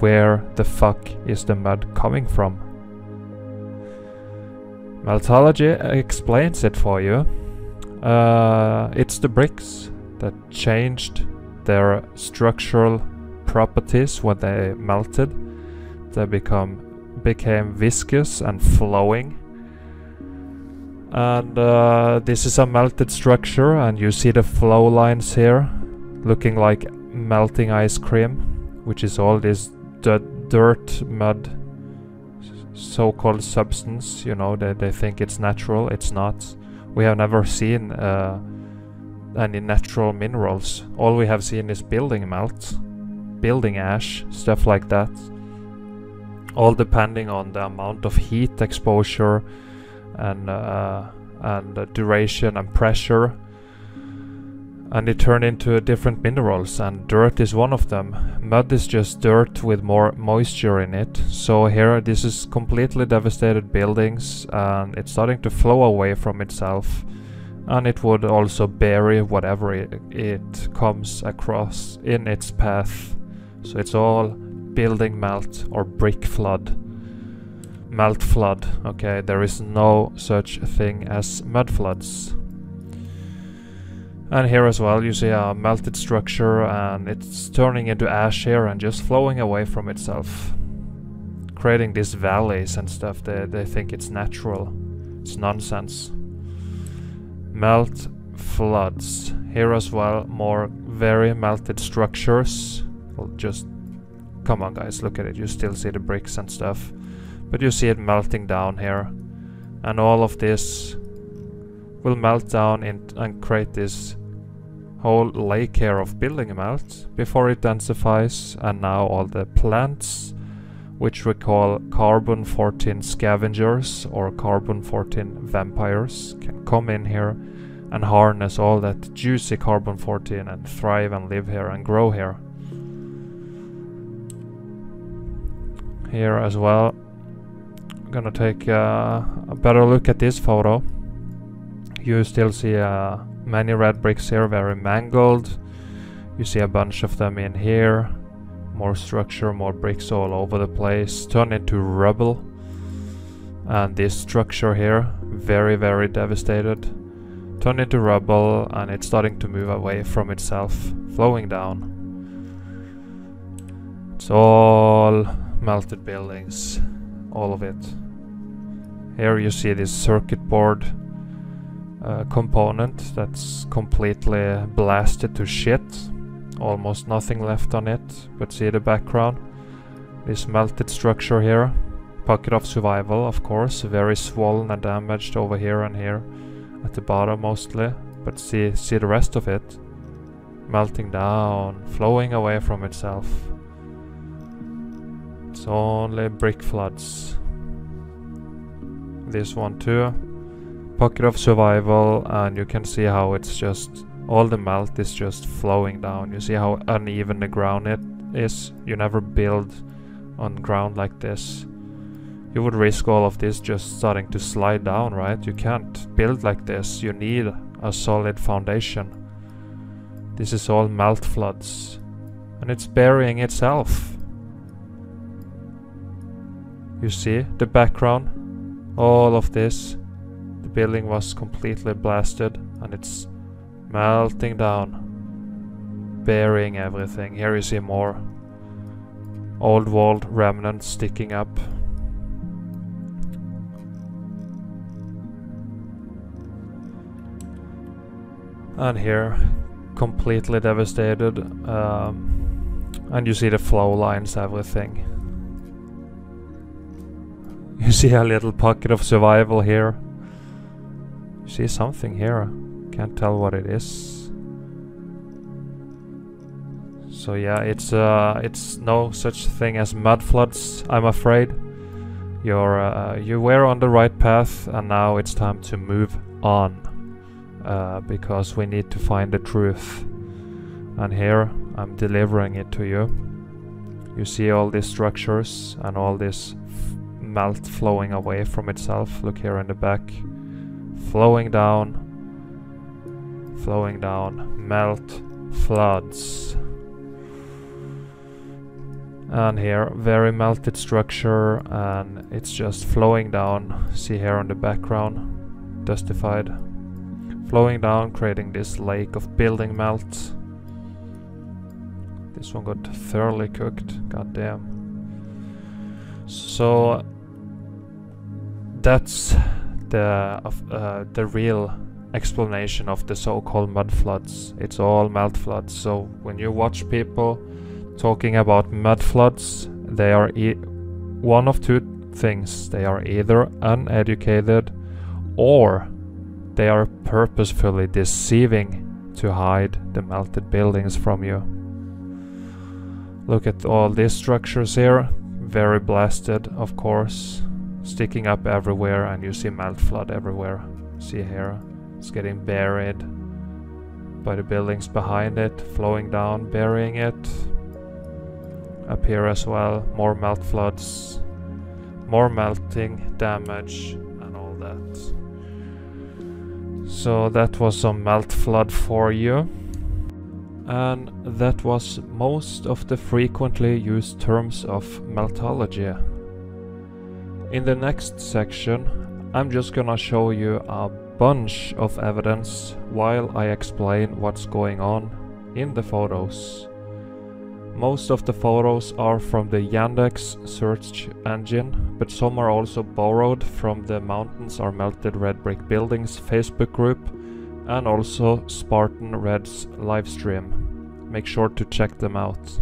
Speaker 1: where the fuck is the mud coming from? Meltology explains it for you. It's the bricks that changed their structural properties when they melted. They became viscous and flowing. And this is a melted structure, and you see the flow lines here looking like melting ice cream, which is all this dirt, mud, so-called substance. You know, they think it's natural. It's not. We have never seen any natural minerals. All we have seen is building melt, building ash, stuff like that. All depending on the amount of heat exposure and duration and pressure, and it turned into different minerals, and dirt is one of them. Mud is just dirt with more moisture in it. So here this is completely devastated buildings, and it's starting to flow away from itself, and it would also bury whatever it comes across in its path. So it's all building melt or brick flood. Melt flood. Okay, there is no such thing as mud floods. And here as well you see a melted structure, and it's turning into ash here and just flowing away from itself, creating these valleys and stuff. They think it's natural. It's nonsense. Melt floods. Here as well, more very melted structures. Well, just come on guys, look at it. You still see the bricks and stuff, but you see it melting down here, and all of this will melt down and create this whole lake here of building melt before it densifies. And now all the plants, which we call carbon-14 scavengers or carbon-14 vampires, can come in here and harness all that juicy carbon-14 and thrive and live here and grow here. Here as well, I'm gonna take a better look at this photo. You still see many red bricks here, very mangled. You see a bunch of them in here. More structure, more bricks all over the place, turned into rubble. And this structure here, very, very devastated, turned into rubble, and it's starting to move away from itself, flowing down. It's all melted buildings, all of it. Here you see this circuit board component that's completely blasted to shit. Almost nothing left on it, but see the background. This melted structure here. Pocket of survival, of course, very swollen and damaged over here and here at the bottom mostly, but see the rest of it melting down, flowing away from itself. It's only brick floods. This one too. Pocket of survival, and you can see how it's just all the melt is just flowing down. You see how uneven the ground it is. You never build on ground like this. You would risk all of this just starting to slide down, right? You can't build like this. You need a solid foundation. This is all melt floods, and it's burying itself. You see the background, all of this. The building was completely blasted, and it's melting down, burying everything. Here you see more old walled remnants sticking up. And here, completely devastated, and you see the flow lines, everything. You see a little pocket of survival here. You see something here, can't tell what it is. So yeah, it's no such thing as mud floods, I'm afraid. You were on the right path, and now it's time to move on. Because we need to find the truth, and here I'm delivering it to you. You see all these structures and all this melt flowing away from itself. Look here in the back, flowing down, melt floods. And here, very melted structure, and it's just flowing down. See here on the background, dustified. Flowing down, creating this lake of building melt. This one got thoroughly cooked, goddamn. So that's the real explanation of the so-called mud floods. It's all melt floods. So when you watch people talking about mud floods, they are one of two things. They are either uneducated or they are purposefully deceiving to hide the melted buildings from you. Look at all these structures here, very blasted, of course, sticking up everywhere, and you see melt flood everywhere. See here, it's getting buried by the buildings behind it, flowing down, burying it. Up here as well, more melt floods, more melting damage and all that. So that was some melt flood for you. And that was most of the frequently used terms of meltology. In the next section, I'm just gonna show you a bunch of evidence while I explain what's going on in the photos. Most of the photos are from the Yandex search engine, but some are also borrowed from the Mountains Are Melted Red Brick Buildings Facebook group and also Spartan Red's livestream. Make sure to check them out.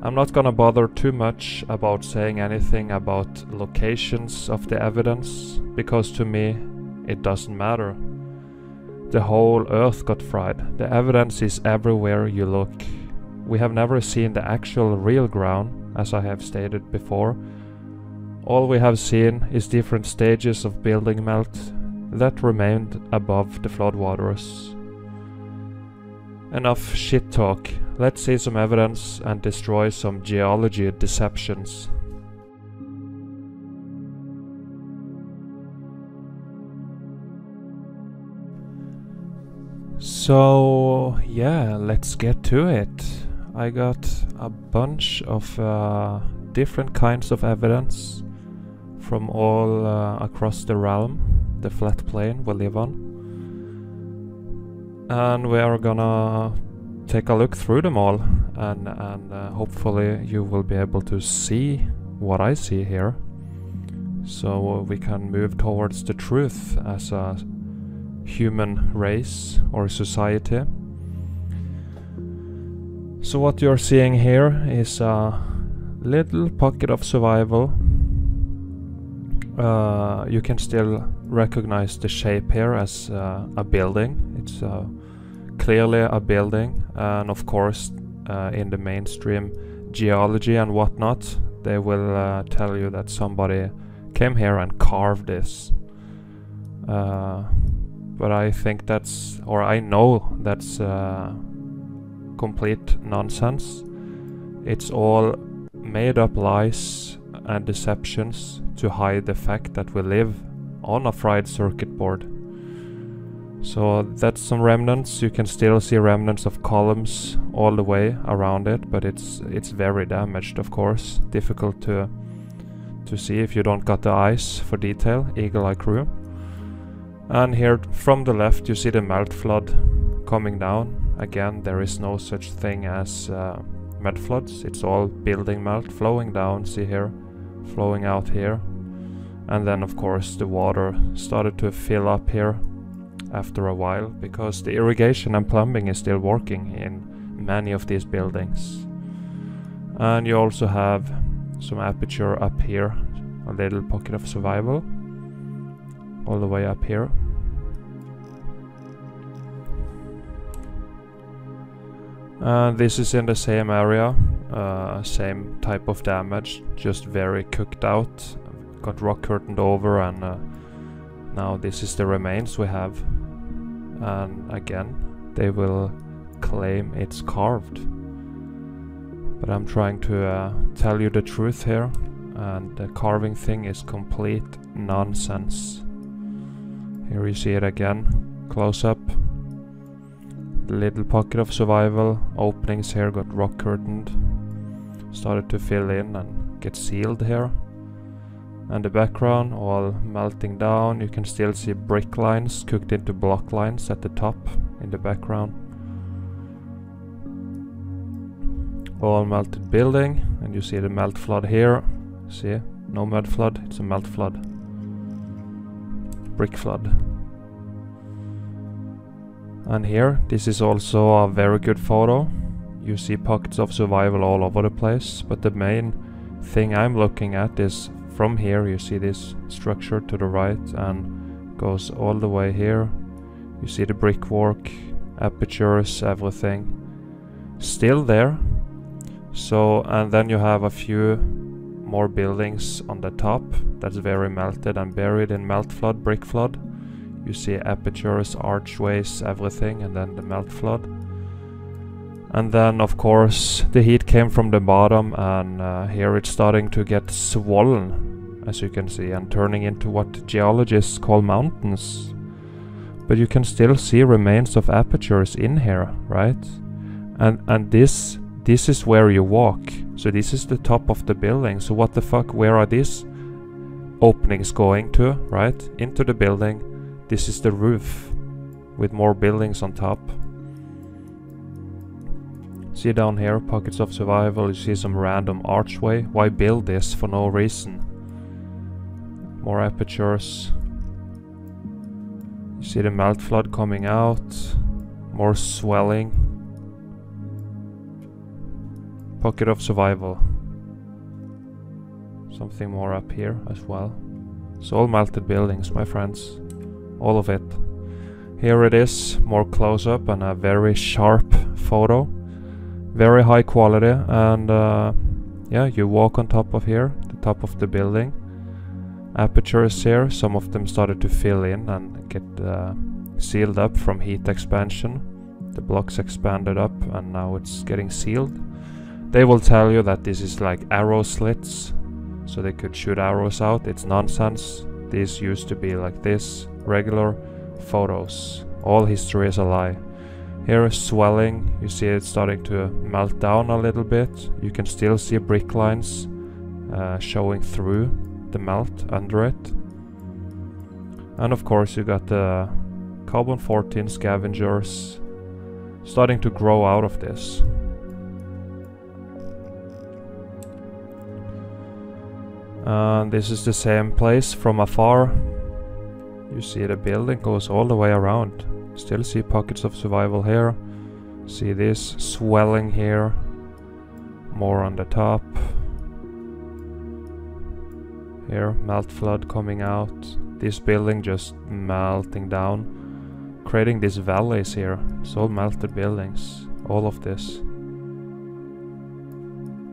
Speaker 1: I'm not gonna bother too much about saying anything about locations of the evidence, because to me it doesn't matter. The whole earth got fried. The evidence is everywhere you look. We have never seen the actual real ground, as I have stated before. All we have seen is different stages of building melt that remained above the floodwaters. Enough shit talk. Let's see some evidence and destroy some geology deceptions. So yeah, let's get to it. I got a bunch of different kinds of evidence from all across the realm, the flat plane we live on. And we are gonna take a look through them all, and hopefully you will be able to see what I see here, so we can move towards the truth as a human race or society. So what you're seeing here is a little pocket of survival. You can still recognize the shape here as a building. It's clearly a building, and of course in the mainstream geology and whatnot, they will tell you that somebody came here and carved this. But I think that's, or I know that's complete nonsense. It's all made up lies and deceptions to hide the fact that we live on a fried circuit board. So that's some remnants. You can still see remnants of columns all the way around it, but it's very damaged, of course. Difficult to see if you don't got the eyes for detail, eagle-eye crew. And here from the left you see the melt flood coming down. Again, there is no such thing as mud floods. It's all building melt flowing down, see here, flowing out here. And then of course the water started to fill up here after a while, because the irrigation and plumbing is still working in many of these buildings. And you also have some aperture up here, a little pocket of survival all the way up here. This is in the same area, same type of damage, just very cooked out, got rock curtained over, and now this is the remains we have. And again, they will claim it's carved, but I'm trying to tell you the truth here, and the carving thing is complete nonsense. Here you see it again, close up. Little pocket of survival. Openings here got rock curtained. Started to fill in and get sealed here. And the background all melting down. You can still see brick lines cooked into block lines at the top in the background. All melted building, and you see the melt flood here. See, no mud flood, it's a melt flood. Brick flood. And here, this is also a very good photo. You see pockets of survival all over the place, but the main thing I'm looking at is from here. You see this structure to the right and goes all the way here. You see the brickwork, apertures, everything still there. So, and then you have a few more buildings on the top that's very melted and buried in melt flood, brick flood. You see apertures, archways, everything, and then the melt flood. And then of course the heat came from the bottom, and here it's starting to get swollen, as you can see, and turning into what geologists call mountains. But you can still see remains of apertures in here, right? And this is where you walk. So this is the top of the building. So what the fuck, where are these openings going to, right? Into the building. This is the roof with more buildings on top. See down here, pockets of survival. You see some random archway. Why build this for no reason? More apertures. You see the melt flood coming out. More swelling. Pocket of survival. Something more up here as well. It's all melted buildings, my friends. All of it. Here it is, more close-up and a very sharp photo. Very high quality, and yeah, you walk on top of here, the top of the building. Apertures here, some of them started to fill in and get sealed up from heat expansion. The blocks expanded up and now it's getting sealed. They will tell you that this is like arrow slits, so they could shoot arrows out. It's nonsense. These used to be like this, regular photos. All history is a lie. Here is swelling. You see it starting to melt down a little bit. You can still see brick lines showing through the melt under it. And of course you got the carbon-14 scavengers starting to grow out of this. And this is the same place from afar. You see the building goes all the way around. Still see pockets of survival here. See this swelling here. More on the top. Here, melt flood coming out. This building just melting down. Creating these valleys here. It's all melted buildings. All of this.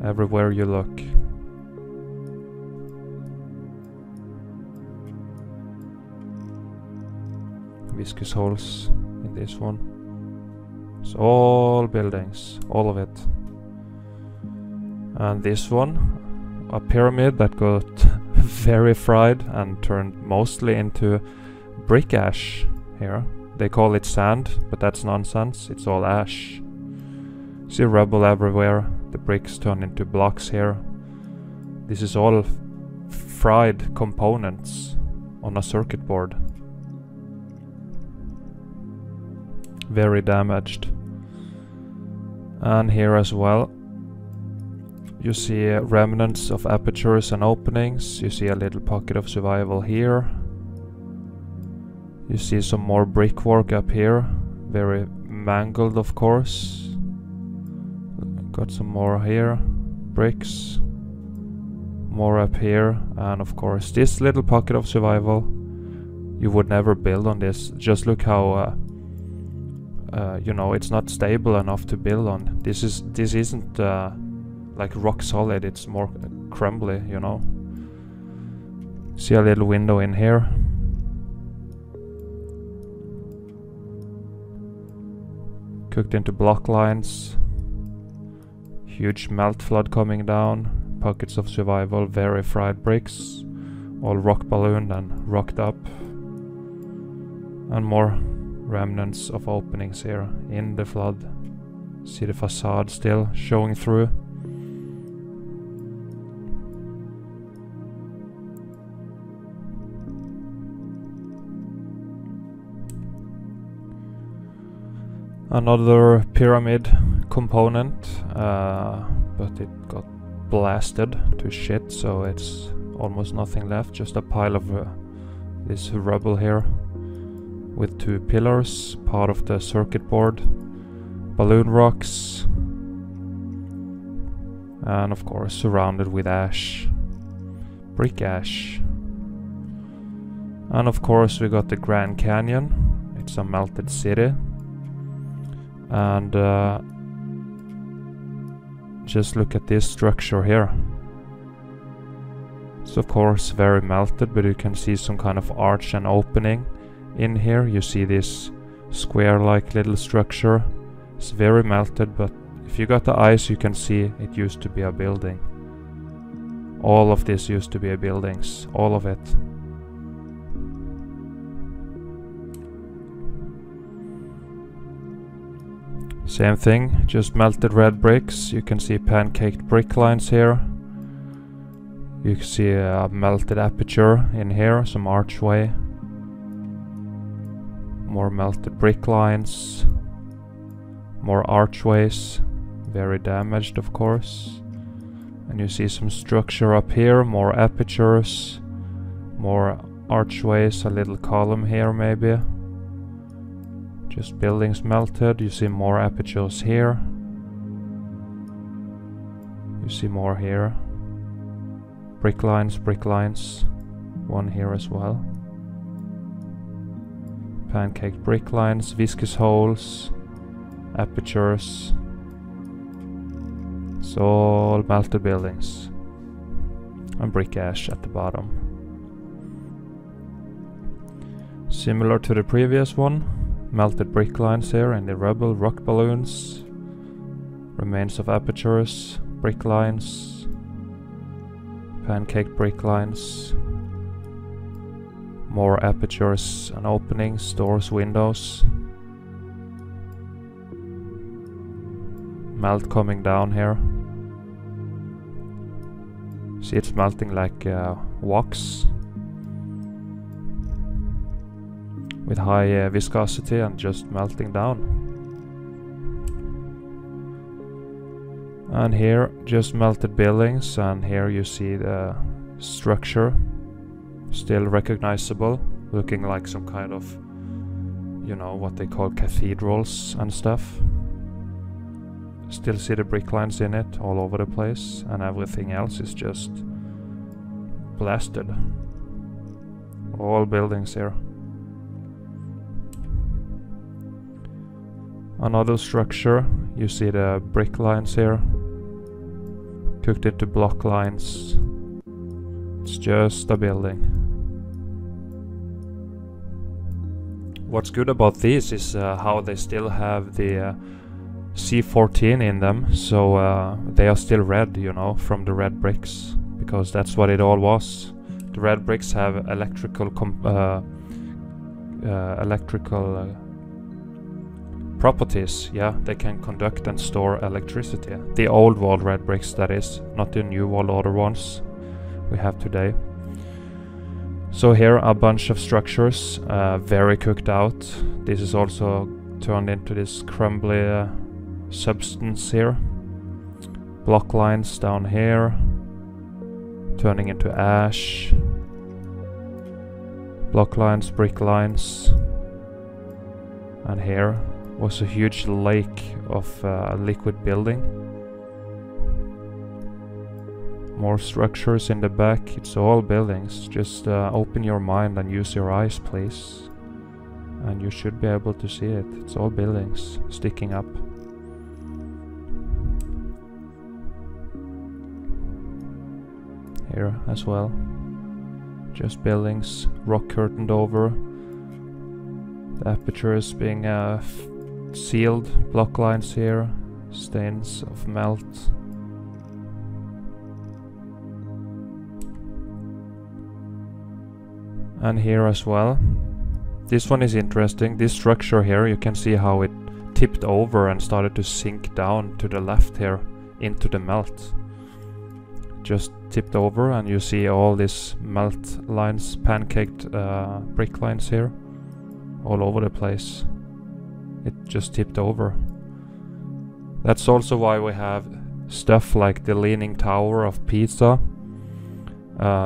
Speaker 1: Everywhere you look. Viscous holes in this one. It's all buildings, all of it. And this one, a pyramid that got very fried and turned mostly into brick ash here. They call it sand, but that's nonsense. It's all ash. See rubble everywhere. The bricks turn into blocks here. This is all fried components on a circuit board. Very damaged. And here as well you see remnants of apertures and openings. You see a little pocket of survival here. You see some more brickwork up here, very mangled of course. Got some more here, bricks, more up here, and of course this little pocket of survival. You would never build on this. Just look how you know, it's not stable enough to build on. This isn't like rock solid. It's more crumbly, you know. See a little window in here. Cooked into block lines. Huge melt flood coming down. Pockets of survival. Very fried bricks. All rock ballooned and rocked up. And more remnants of openings here in the flood. See the facade still showing through. Another pyramid component, but it got blasted to shit, so it's almost nothing left, just a pile of this rubble here with 2 pillars, part of the circuit board, balloon rocks, and of course surrounded with ash, brick ash. And of course we got the Grand Canyon. It's a melted city. And just look at this structure here. It's of course very melted, but you can see some kind of arch and opening in here. You see this square-like little structure. It's very melted, but if you got the eyes you can see it used to be a building. All of this used to be a buildings, all of it. Same thing, just melted red bricks. You can see pancaked brick lines here. You can see a melted aperture in here, some archway. More melted brick lines. More archways, very damaged of course. And you see some structure up here, more apertures, more archways, a little column here maybe. Just buildings melted. You see more apertures here. You see more here. Brick lines, one here as well. Pancaked brick lines, viscous holes, apertures. It's all melted buildings. And brick ash at the bottom. Similar to the previous one. Melted brick lines here in the rubble, rock balloons, remains of apertures, brick lines, pancake brick lines, more apertures and openings, doors, windows, melt coming down here. See, it's melting like wax. With high viscosity and just melting down. And here just melted buildings, and here you see the structure still recognizable, looking like some kind of, you know, what they call cathedrals and stuff. Still see the brick lines in it all over the place, and everything else is just blasted. All buildings here. Another structure, you see the brick lines here, cooked into block lines. It's just a building. What's good about these is how they still have the C14 in them, so they are still red, you know, from the red bricks, because that's what it all was. The red bricks have electrical properties. Yeah, they can conduct and store electricity. The old world red bricks, that is, not the new world order ones we have today. So here a bunch of structures, very cooked out. This is also turned into this crumbly substance here. Block lines down here, turning into ash. Block lines, brick lines. And here was a huge lake of liquid building. More structures in the back. It's all buildings. Just open your mind and use your eyes, please. And you should be able to see it. It's all buildings sticking up. Here as well. Just buildings, rock curtained over. The apertures being sealed, block lines here, stains of melt. And here as well, This one is interesting. This structure here, you can see how it tipped over and started to sink down to the left here into the melt. Just tipped over, and you see all these melt lines, pancaked brick lines here, all over the place. It just tipped over. That's also why we have stuff like the Leaning Tower of Pisa,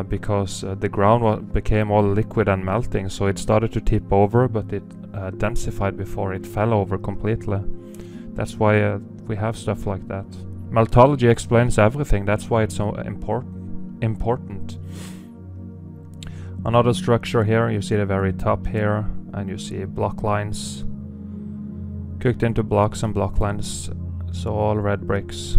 Speaker 1: because the ground became all liquid and melting, so it started to tip over, but it densified before it fell over completely. That's why we have stuff like that. Meltology explains everything. That's why it's so important. Another structure here, you see the very top here, and you see block lines cooked into blocks and block lines, so all red bricks.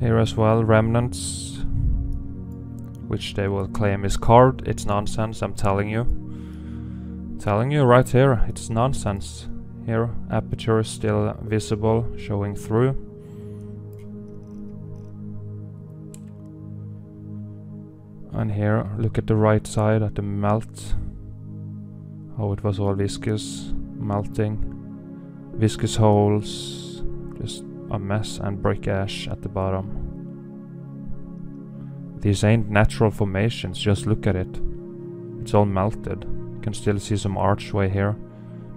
Speaker 1: Here as well, remnants, which they will claim is carved. It's nonsense, I'm telling you. Telling you right here, it's nonsense. Here, aperture is still visible, showing through. And here, look at the right side at the melt. How it was all viscous, melting. Viscous holes, just a mess, and brick ash at the bottom. These ain't natural formations, just look at it. It's all melted. You can still see some archway here.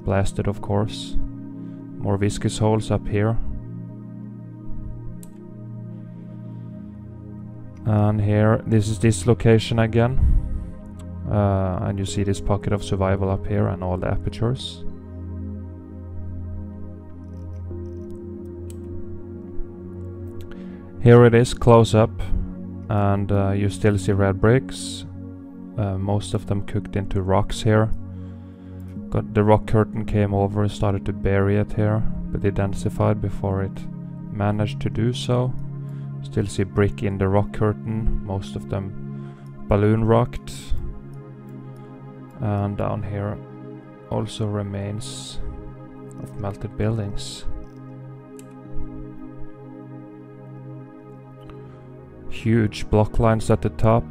Speaker 1: Blasted, of course. More viscous holes up here. And here, this is this location again. And you see this pocket of survival up here and all the apertures. Here it is close up, and you still see red bricks. Most of them cooked into rocks here. Got the rock curtain came over, started to bury it here, but it densified before it managed to do so. Still see brick in the rock curtain, most of them balloon rocked. And down here also remains of melted buildings. Huge block lines at the top,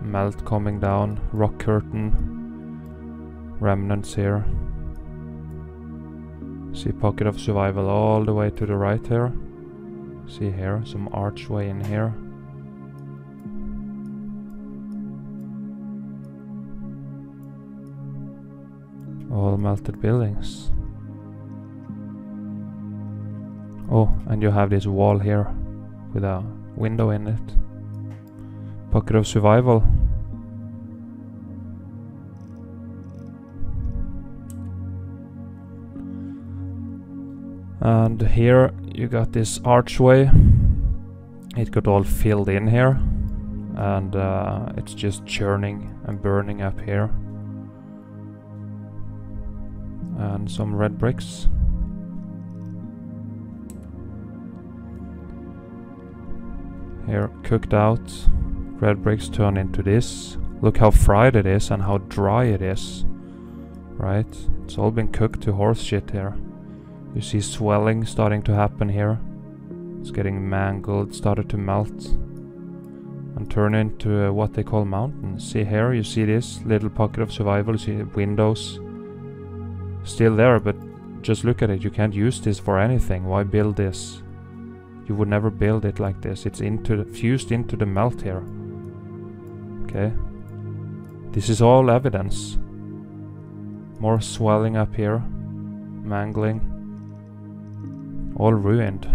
Speaker 1: melt coming down, rock curtain. Remnants here. See pocket of survival all the way to the right here. See here, some archway in here. All melted buildings. Oh, and you have this wall here with a window in it. Pocket of survival. And here you got this archway. It got all filled in here, and it's just churning and burning up here. And some red bricks. Here, cooked out. Red bricks turn into this. Look how fried it is and how dry it is. Right? It's all been cooked to horse shit here. You see swelling starting to happen here. It's getting mangled, started to melt and turn into what they call mountains. See here, you see this little pocket of survival, you see the windows still there, but just look at it. You can't use this for anything. Why build this? You would never build it like this. It's fused into the melt here. Okay. This is all evidence. More swelling up here. Mangling. All ruined.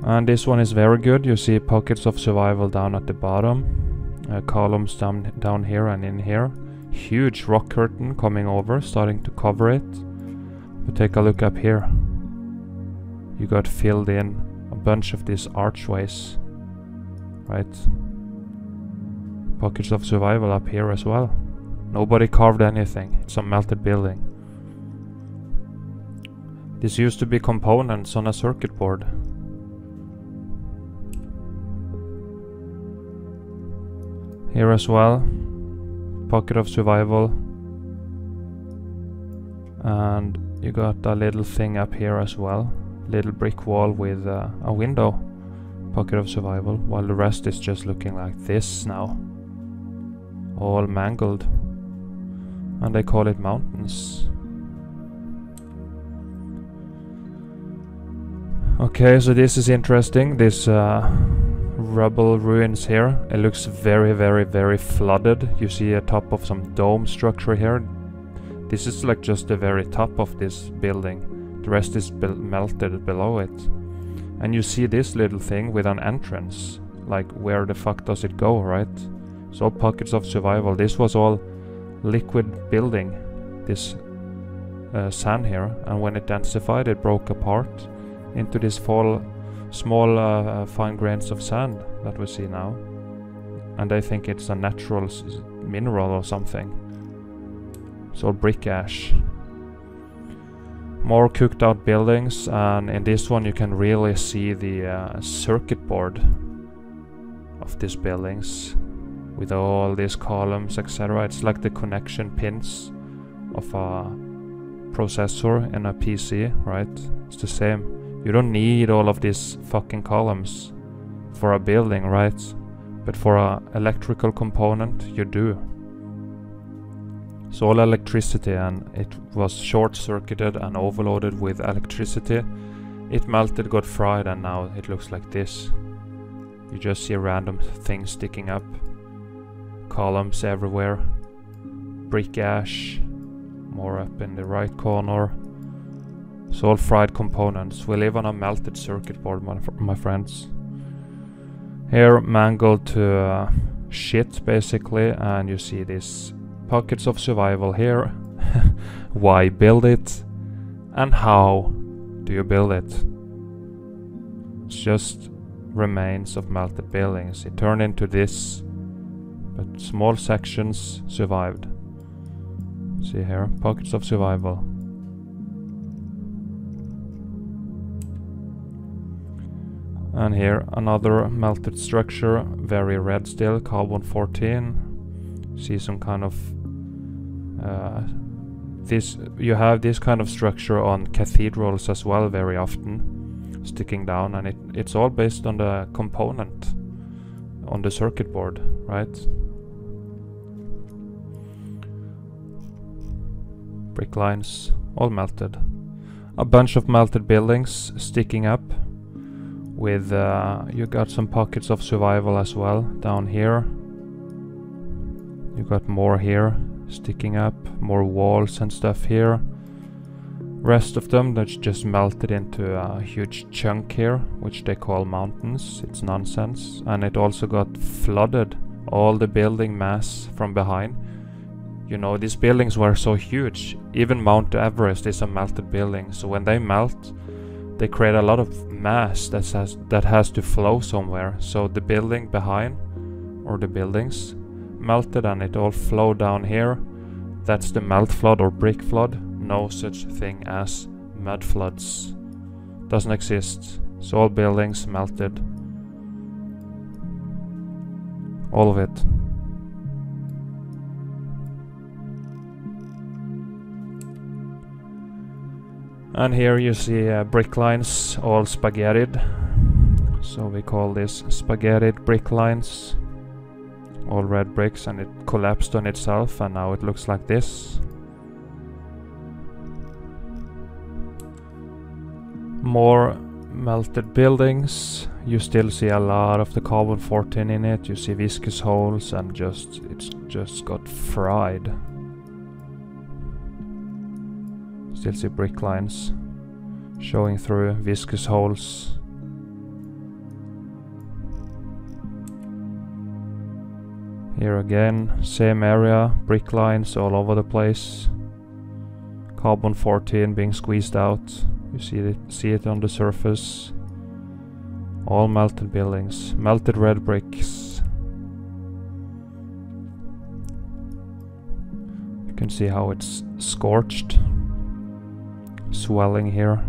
Speaker 1: And this one is very good. You see pockets of survival down at the bottom. Columns down here and in here. Huge rock curtain coming over, starting to cover it. But take a look up here. You got filled in a bunch of these archways. Right? Pockets of survival up here as well. Nobody carved anything. It's a melted building. This used to be components on a circuit board. Here as well, pocket of survival. And you got a little thing up here as well. Little brick wall with a window. Pocket of survival, while the rest is just looking like this now. All mangled. And they call it mountains. Okay, so this is interesting. This rubble ruins here. It looks very, very, very flooded. You see a top of some dome structure here. This is like just the very top of this building. The rest is melted below it. And you see this little thing with an entrance. Like, where the fuck does it go, right? It's all pockets of survival. This was all liquid building, this sand here. And when it densified, it broke apart into this small fine grains of sand that we see now. And I think it's a natural mineral or something. It's all brick ash. More cooked out buildings, and in this one you can really see the circuit board of these buildings with all these columns, etc. It's like the connection pins of a processor in a PC, right? It's the same. You don't need all of these fucking columns for a building, right? But for an electrical component, you do. It's all electricity, and it was short-circuited and overloaded with electricity. It melted, got fried, and now it looks like this. You just see random things sticking up. Columns everywhere. Brick ash. More up in the right corner. It's all fried components. We live on a melted circuit board, my friends. Here, mangled to shit, basically, and you see this pockets of survival here. Why build it? And how do you build it? It's just remains of melted buildings. It turned into this, but small sections survived. See here, pockets of survival. And here, another melted structure, very red still, carbon 14. See some kind of you have this kind of structure on cathedrals as well very often, sticking down, and it's all based on the component on the circuit board, right? Brick lines, all melted. A bunch of melted buildings sticking up with you got some pockets of survival as well down here. You got more here sticking up, more walls and stuff here. Rest of them that's just melted into a huge chunk here, which they call mountains. It's nonsense. And it also got flooded, all the building mass from behind. You know, these buildings were so huge. Even Mount Everest is a melted building, so when they melt, they create a lot of mass that has to flow somewhere. So the building behind, or the buildings, melted and it all flowed down here. That's the melt flood or brick flood. No such thing as mud floods. Doesn't exist. So all buildings melted. All of it. And here you see brick lines all spaghettied. So we call this spaghettied brick lines. All red bricks, and it collapsed on itself, and now it looks like this. More melted buildings. You still see a lot of the carbon 14 in it. You see viscous holes, and it's just got fried. Still see brick lines showing through viscous holes. Here again, same area, brick lines all over the place. Carbon 14 being squeezed out. You see it on the surface. All melted buildings, melted red bricks. You can see how it's scorched. Swelling here.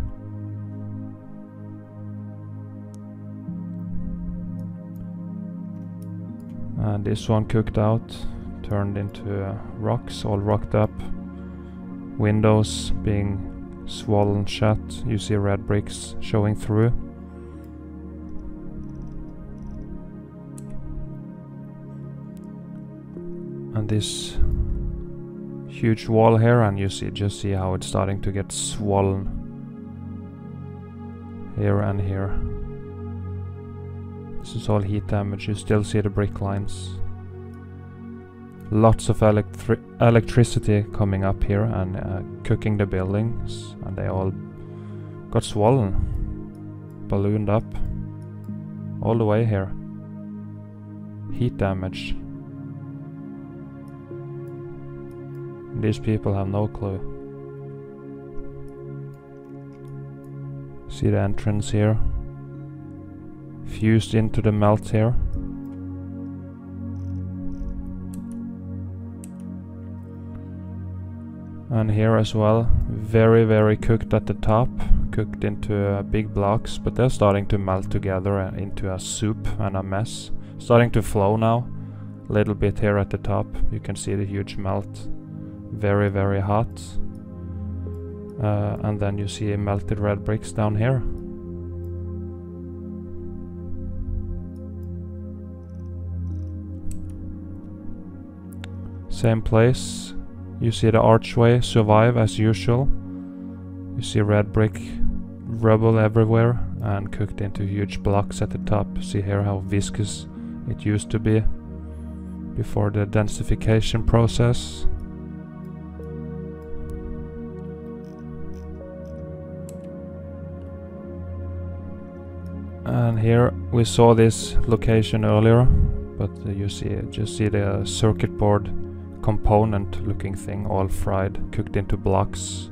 Speaker 1: And this one cooked out, turned into rocks, all rocked up. Windows being swollen shut. You see red bricks showing through. And this huge wall here, and you just see how it's starting to get swollen here and here. This is all heat damage. You still see the brick lines. Lots of electricity coming up here and cooking the buildings, and they all got swollen, ballooned up all the way here. Heat damage. These people have no clue. See the entrance here, fused into the melt here. And here as well, very cooked at the top, cooked into big blocks, but they're starting to melt together into a soup and a mess. Starting to flow now, a little bit here at the top. You can see the huge melt, very hot. And then you see melted red bricks down here. Same place. You see the archway survive as usual. You see red brick rubble everywhere and cooked into huge blocks at the top. See here how viscous it used to be before the densification process. And here we saw this location earlier, but you just see the circuit board component looking thing all fried, cooked into blocks,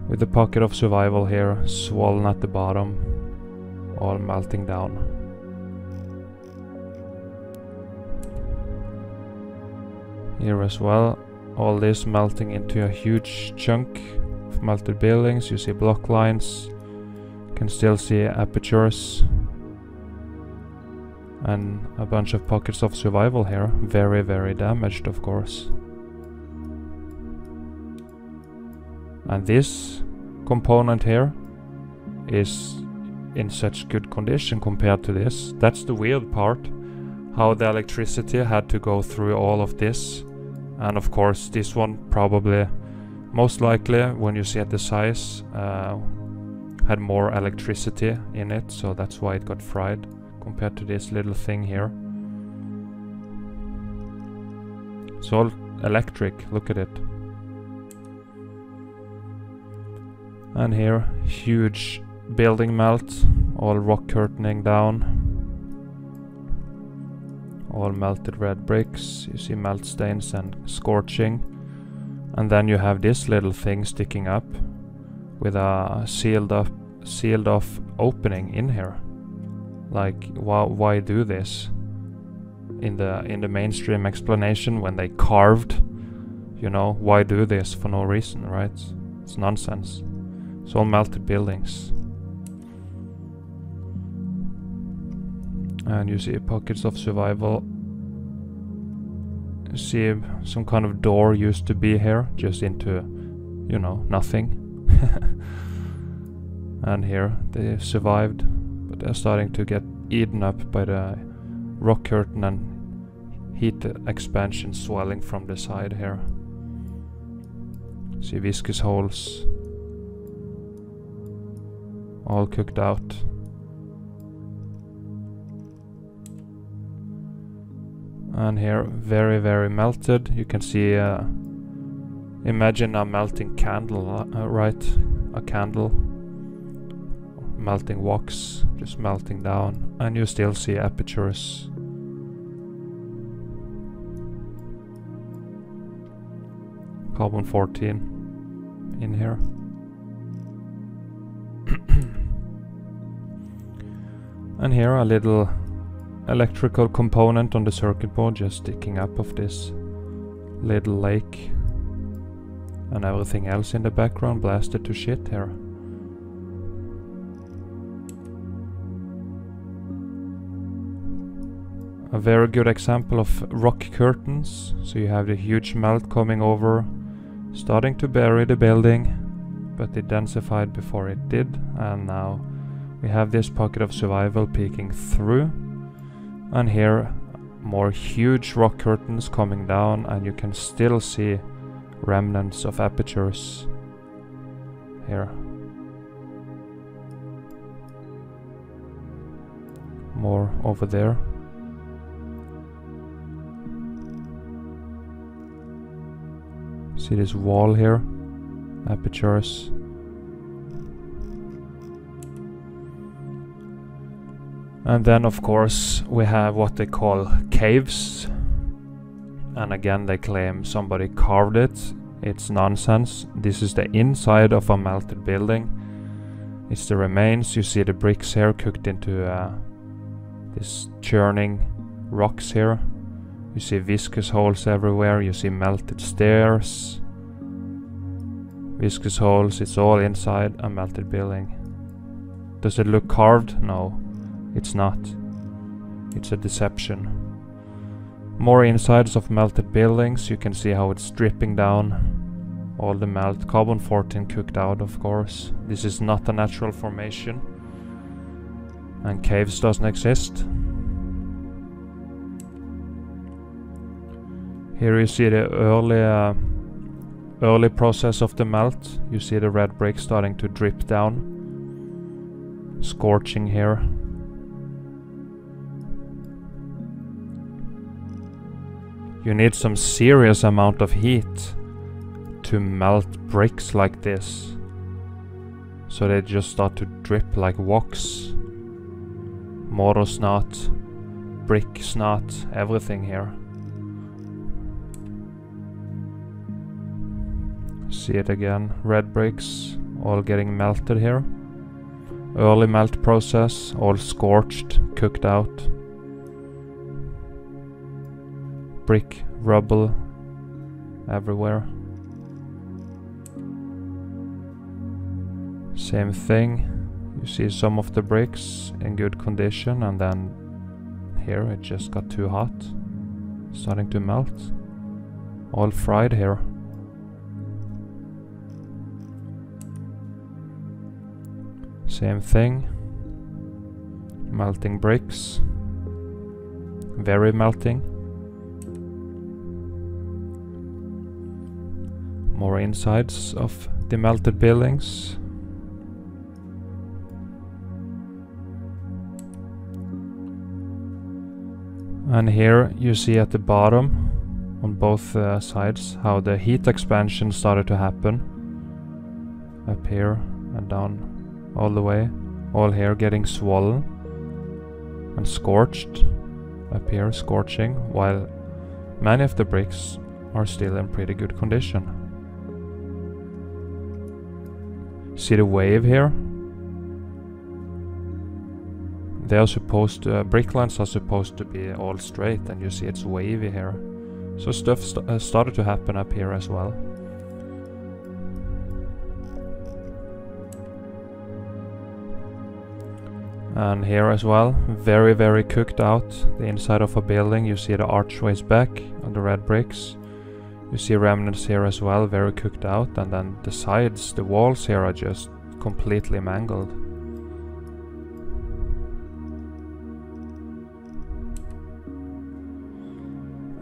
Speaker 1: with the pocket of survival here swollen at the bottom, all melting down. Here as well, all this melting into a huge chunk of melted buildings. You see block lines, can still see apertures, and a bunch of pockets of survival here, very damaged of course. And this component here is in such good condition compared to this. That's the weird part, how the electricity had to go through all of this. And of course this one probably, most likely when you see at the size, had more electricity in it, so that's why it got fried compared to this little thing here. It's all electric, look at it. And here, huge building melt, all rock curtaining down, all melted red bricks. You see melt stains and scorching. And then you have this little thing sticking up with a sealed off opening in here. Like, why do this? In the mainstream explanation, when they carved, you know, why do this for no reason, right? It's nonsense. It's all melted buildings. And you see pockets of survival. You see some kind of door used to be here, just into, you know, nothing. And here they survived, but they're starting to get eaten up by the rock curtain and heat expansion swelling from the side here. See viscous holes, all cooked out. And here very melted. You can see, imagine a melting candle, right? A candle, melting wax, just melting down, and you still see apertures. Carbon 14 in here. And here a little electrical component on the circuit board just sticking up of this little lake, and everything else in the background blasted to shit here. A very good example of rock curtains. So you have the huge melt coming over, starting to bury the building, but it densified before it did, and now we have this pocket of survival peeking through. And here more huge rock curtains coming down, and you can still see remnants of apertures here. More over there. See this wall here? Apertures. And then of course we have what they call caves. And again they claim somebody carved it. It's nonsense. This is the inside of a melted building. It's the remains. You see the bricks here cooked into this churning rocks here. You see viscous holes everywhere. You see melted stairs. Viscous holes. It's all inside a melted building. Does it look carved? No, it's not. It's a deception. More insides of melted buildings. You can see how it's dripping down. All the melt. Carbon-14 cooked out, of course. This is not a natural formation. And caves doesn't exist. Here you see the early process of the melt. You see the red brick starting to drip down. Scorching here. You need some serious amount of heat to melt bricks like this. So they just start to drip like wax. Mortar snot, brick snot, everything here. See it again, red bricks, all getting melted here. Early melt process, all scorched, cooked out. Brick, rubble, everywhere. Same thing. You see some of the bricks in good condition, and then here it just got too hot. Starting to melt. All fried here. Same thing. Melting bricks. Very melting. More insides of the melted buildings. And here you see at the bottom on both sides how the heat expansion started to happen. Up here and down all the way. All here getting swollen and scorched. Up here scorching, while many of the bricks are still in pretty good condition. See the wave here? They are supposed to, brick lines are supposed to be all straight, and you see it's wavy here. So stuff started to happen up here as well. And here as well, very, very cooked out. The inside of a building, you see the archways back on the red bricks. You see remnants here as well, very cooked out. And then the sides, the walls here are just completely mangled.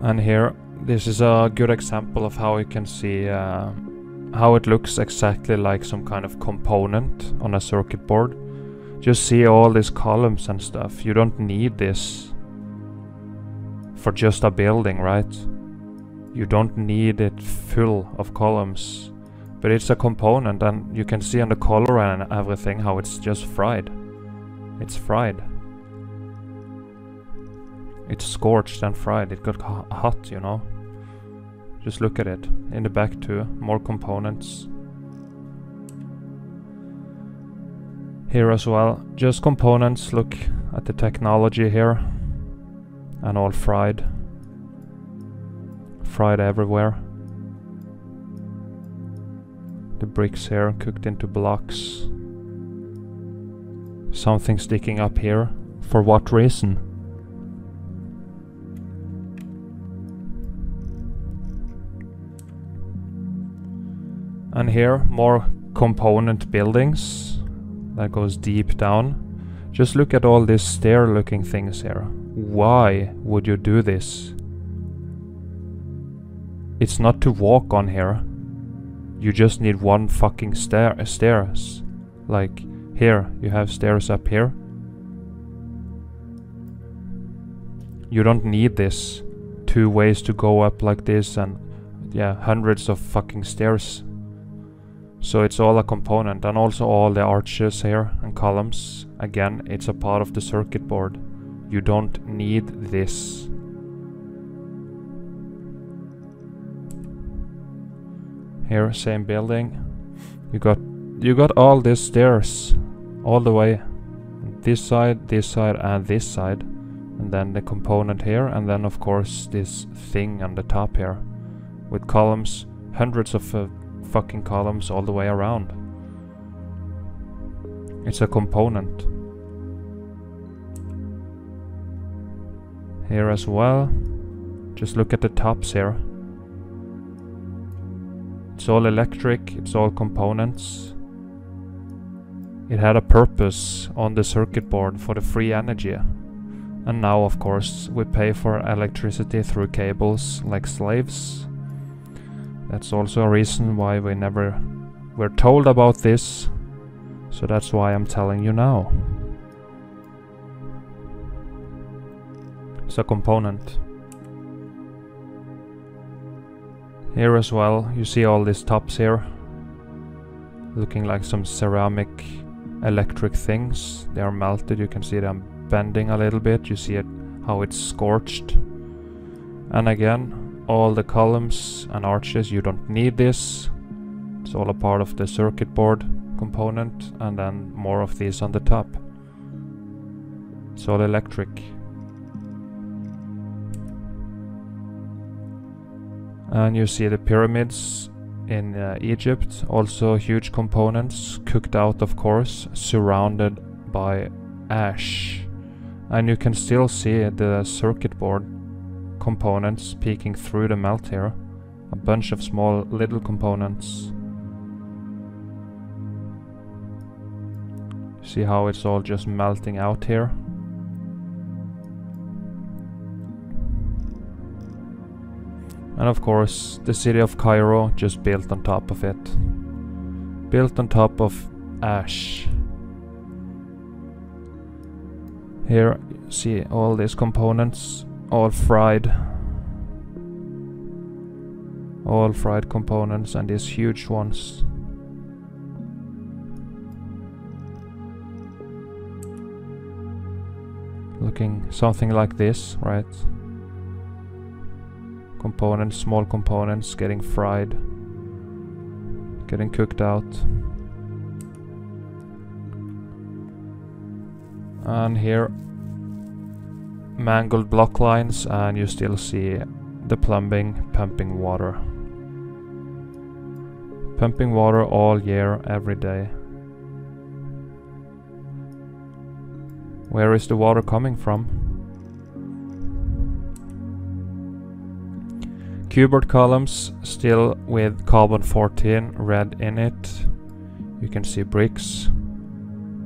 Speaker 1: And here, this is a good example of how you can see how it looks exactly like some kind of component on a circuit board. Just see all these columns and stuff. You don't need this for just a building, right? You don't need it full of columns. But it's a component, and you can see on the color and everything how it's just fried. It's fried. It's scorched and fried. It got hot, you know. Just look at it. In the back too. More components. Here as well. Just components. Look at the technology here. And all fried. Fried everywhere. The bricks here cooked into blocks. Something sticking up here. For what reason? And here, more component buildings that goes deep down. Just look at all these stair looking things here. Why would you do this? It's not to walk on here. You just need one fucking stairs. Like here, you have stairs up here. You don't need this. 2 ways to go up like this and yeah, hundreds of fucking stairs. So it's all a component, and also all the arches here and columns. Again, it's a part of the circuit board. You don't need this. Here, same building. You got all these stairs all the way. This side, and this side. And then the component here, and then of course this thing on the top here. With columns, hundreds of fucking columns all the way around. It's a component. Here as well. Just look at the tops here. It's all electric, it's all components. It had a purpose on the circuit board for the free energy. And now of course we pay for electricity through cables like slaves. That's also a reason why we're told about this. So that's why I'm telling you now. It's a component. Here as well, you see all these tops here. Looking like some ceramic electric things. They are melted, you can see them bending a little bit. You see it, how it's scorched. And again, all the columns and arches, you don't need this. It's all a part of the circuit board component, and then more of these on the top. It's all electric. And you see the pyramids in Egypt, also huge components, cooked out of course, surrounded by ash. And you can still see the circuit board components peeking through the melt here. A bunch of small little components. See how it's all just melting out here? And of course, the city of Cairo just built on top of it. Built on top of ash. Here, see all these components, all fried. All fried components, and these huge ones. Looking something like this, right? Components, small components getting fried, getting cooked out. And here, mangled block lines, and you still see the plumbing pumping water. Pumping water all year, every day. Where is the water coming from? Cupboard columns, still with carbon 14 red in it. You can see bricks,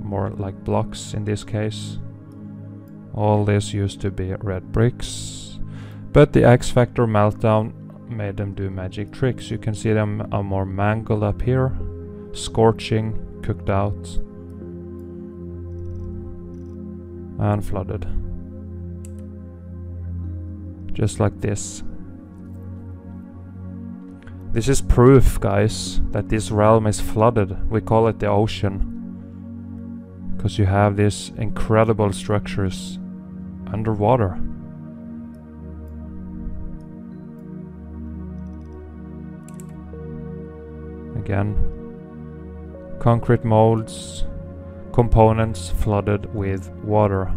Speaker 1: more like blocks in this case. All this used to be red bricks, but the X Factor meltdown made them do magic tricks. You can see them are more mangled up here, scorching, cooked out, and flooded. Just like this. This is proof, guys, that this realm is flooded. We call it the ocean. Because you have these incredible structures underwater. Again, concrete molds, components flooded with water.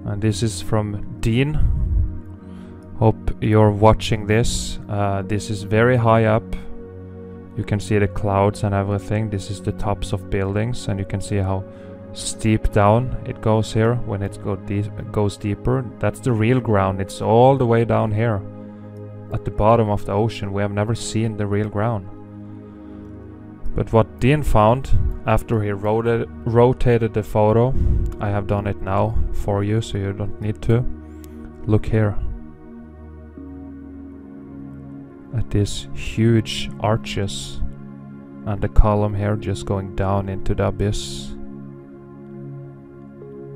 Speaker 1: And this is from Dean. Hope you're watching this. This is very high up. You can see the clouds and everything. This is the tops of buildings, and you can see how steep down it goes here when it goes deeper. That's the real ground. It's all the way down here at the bottom of the ocean. We have never seen the real ground. But what Dean found after he rotated the photo, I have done it now for you so you don't need to. Look here at these huge arches and the column here just going down into the abyss.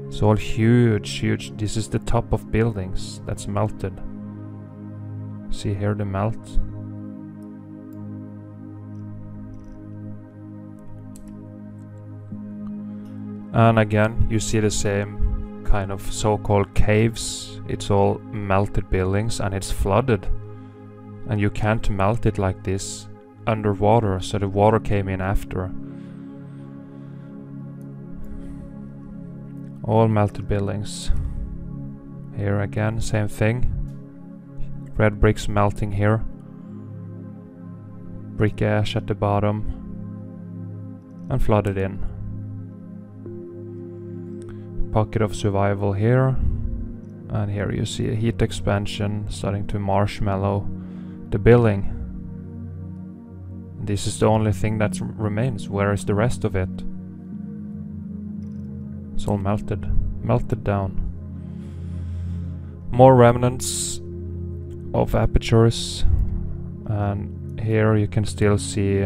Speaker 1: It's all huge. This is the top of buildings that's melted. See here the melt. And again, you see the same kind of so-called caves. It's all melted buildings and it's flooded. And you can't melt it like this underwater, so the water came in after. All melted buildings. Here again, same thing. Red bricks melting here. Brick ash at the bottom. And flooded in. Pocket of survival here. And here you see a heat expansion starting to marshmallow the building. This is the only thing that remains. Where is the rest of it? It's all melted down. More remnants of apertures, and here you can still see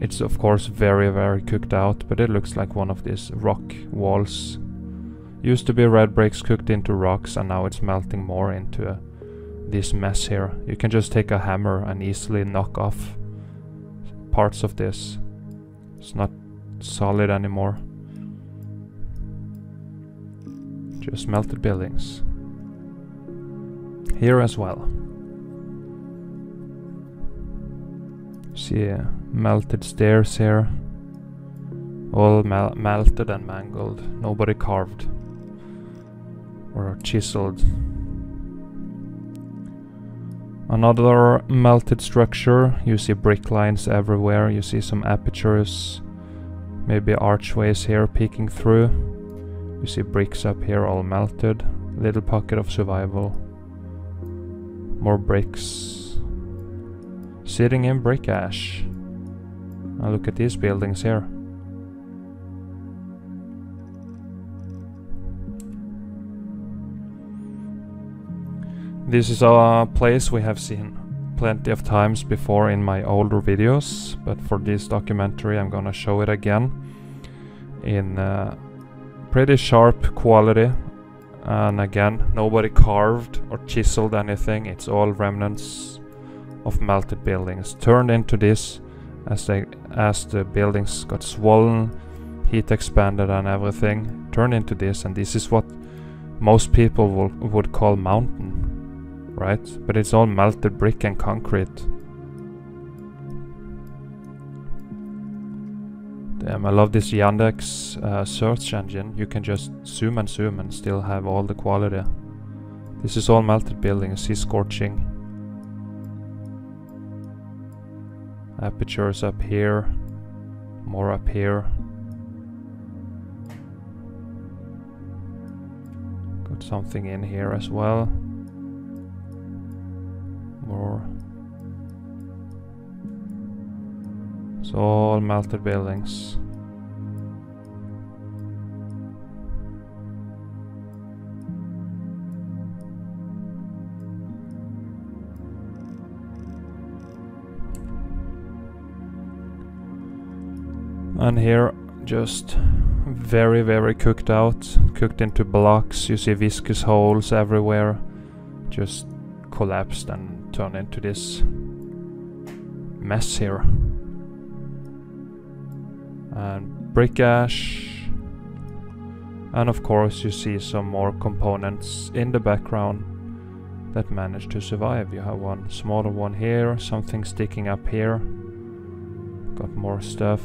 Speaker 1: it's of course very cooked out, but it looks like one of these rock walls. Used to be red bricks cooked into rocks, and now it's melting more into this mess here. You can just take a hammer and easily knock off parts of this. It's not solid anymore. Just melted buildings. Here as well. See melted stairs here. All melted and mangled. Nobody carved or chiseled. Another melted structure. You see brick lines everywhere. You see some apertures. Maybe archways here peeking through. You see bricks up here all melted. Little pocket of survival. More bricks. Sitting in brick ash. Now look at these buildings here. This is a place we have seen plenty of times before in my older videos, but for this documentary I'm gonna show it again in pretty sharp quality. And again, nobody carved or chiseled anything. It's all remnants of melted buildings turned into this as the buildings got swollen, heat expanded and everything, turned into this. And this is what most people would call mountain, right? But it's all melted brick and concrete. Damn, I love this Yandex search engine. You can just zoom and still have all the quality. This is all melted buildings. See scorching. Apertures up here. More up here. Got something in here as well. More. It's all melted buildings. And here just very cooked out, cooked into blocks. You see viscous holes everywhere, just collapsed and turned into this mess here. And brick ash, and of course you see some more components in the background that managed to survive. You have one smaller one here, something sticking up here, got more stuff.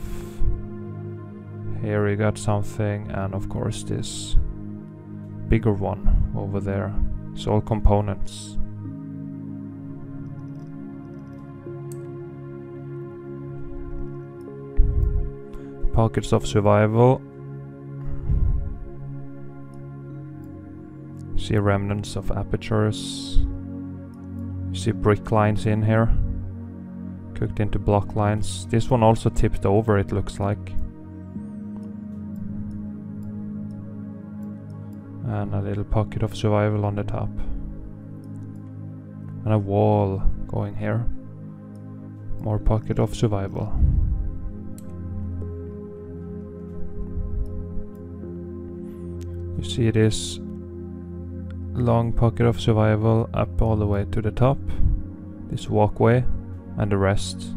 Speaker 1: Here we got something, and of course this bigger one over there. It's all components. Pockets of survival. See remnants of apertures. You see brick lines in here. Cooked into block lines. This one also tipped over, it looks like. And a little pocket of survival on the top. And a wall going here. More pocket of survival. You see this long pocket of survival up all the way to the top. This walkway, and the rest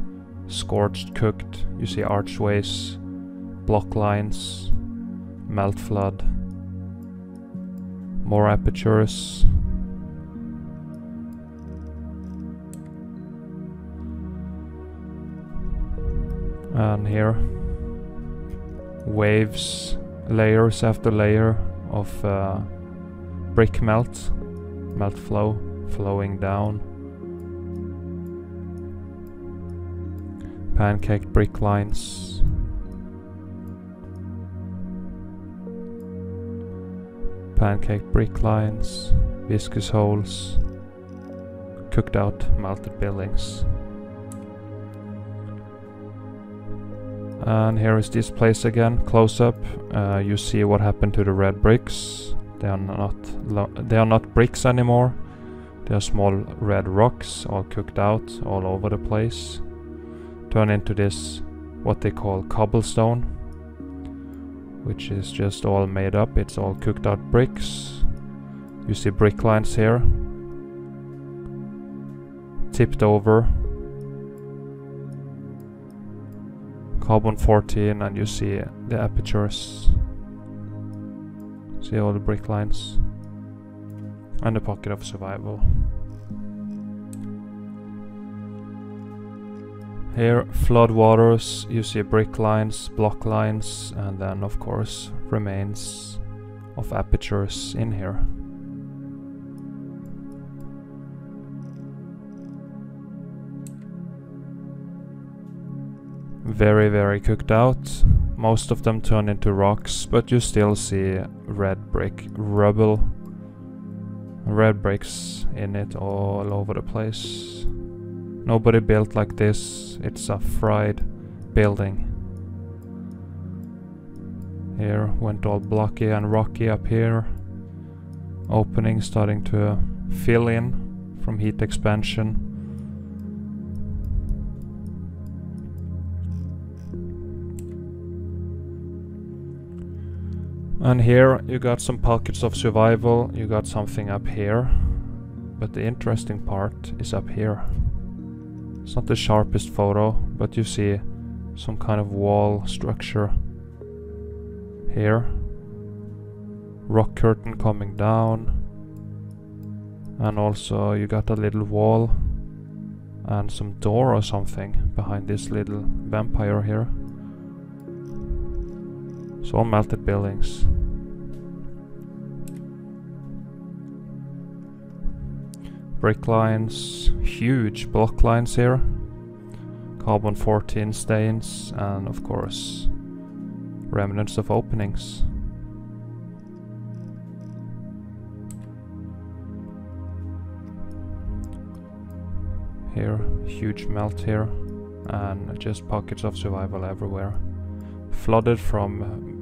Speaker 1: scorched, cooked. You see archways, block lines, melt flood, more apertures. And here, waves, layers after layer of brick melt flow, flowing down. Pancake brick lines. Pancake brick lines, viscous holes, cooked out melted buildings. And here is this place again, close up. You see what happened to the red bricks. They are not bricks anymore. They are small red rocks, all cooked out all over the place. Turn into this, what they call cobblestone, which is just all made up. It's all cooked out bricks. You see brick lines here, tipped over. Carbon 14, and you see the apertures. See all the brick lines. And the pocket of survival. Here, flood waters, you see brick lines, block lines, and then of course remains of apertures in here. Very, very cooked out. Most of them turn into rocks, but you still see red brick rubble. Red bricks in it all over the place. Nobody built like this. It's a fried building. Here went all blocky and rocky up here. Opening starting to fill in from heat expansion. And here you got some pockets of survival, you got something up here, but the interesting part is up here. It's not the sharpest photo, but you see some kind of wall structure here. Rock curtain coming down, and also you got a little wall and some door or something behind this little vampire here. So all melted buildings. Brick lines, huge block lines here. Carbon 14 stains, and of course remnants of openings. Here, huge melt here, and just pockets of survival everywhere.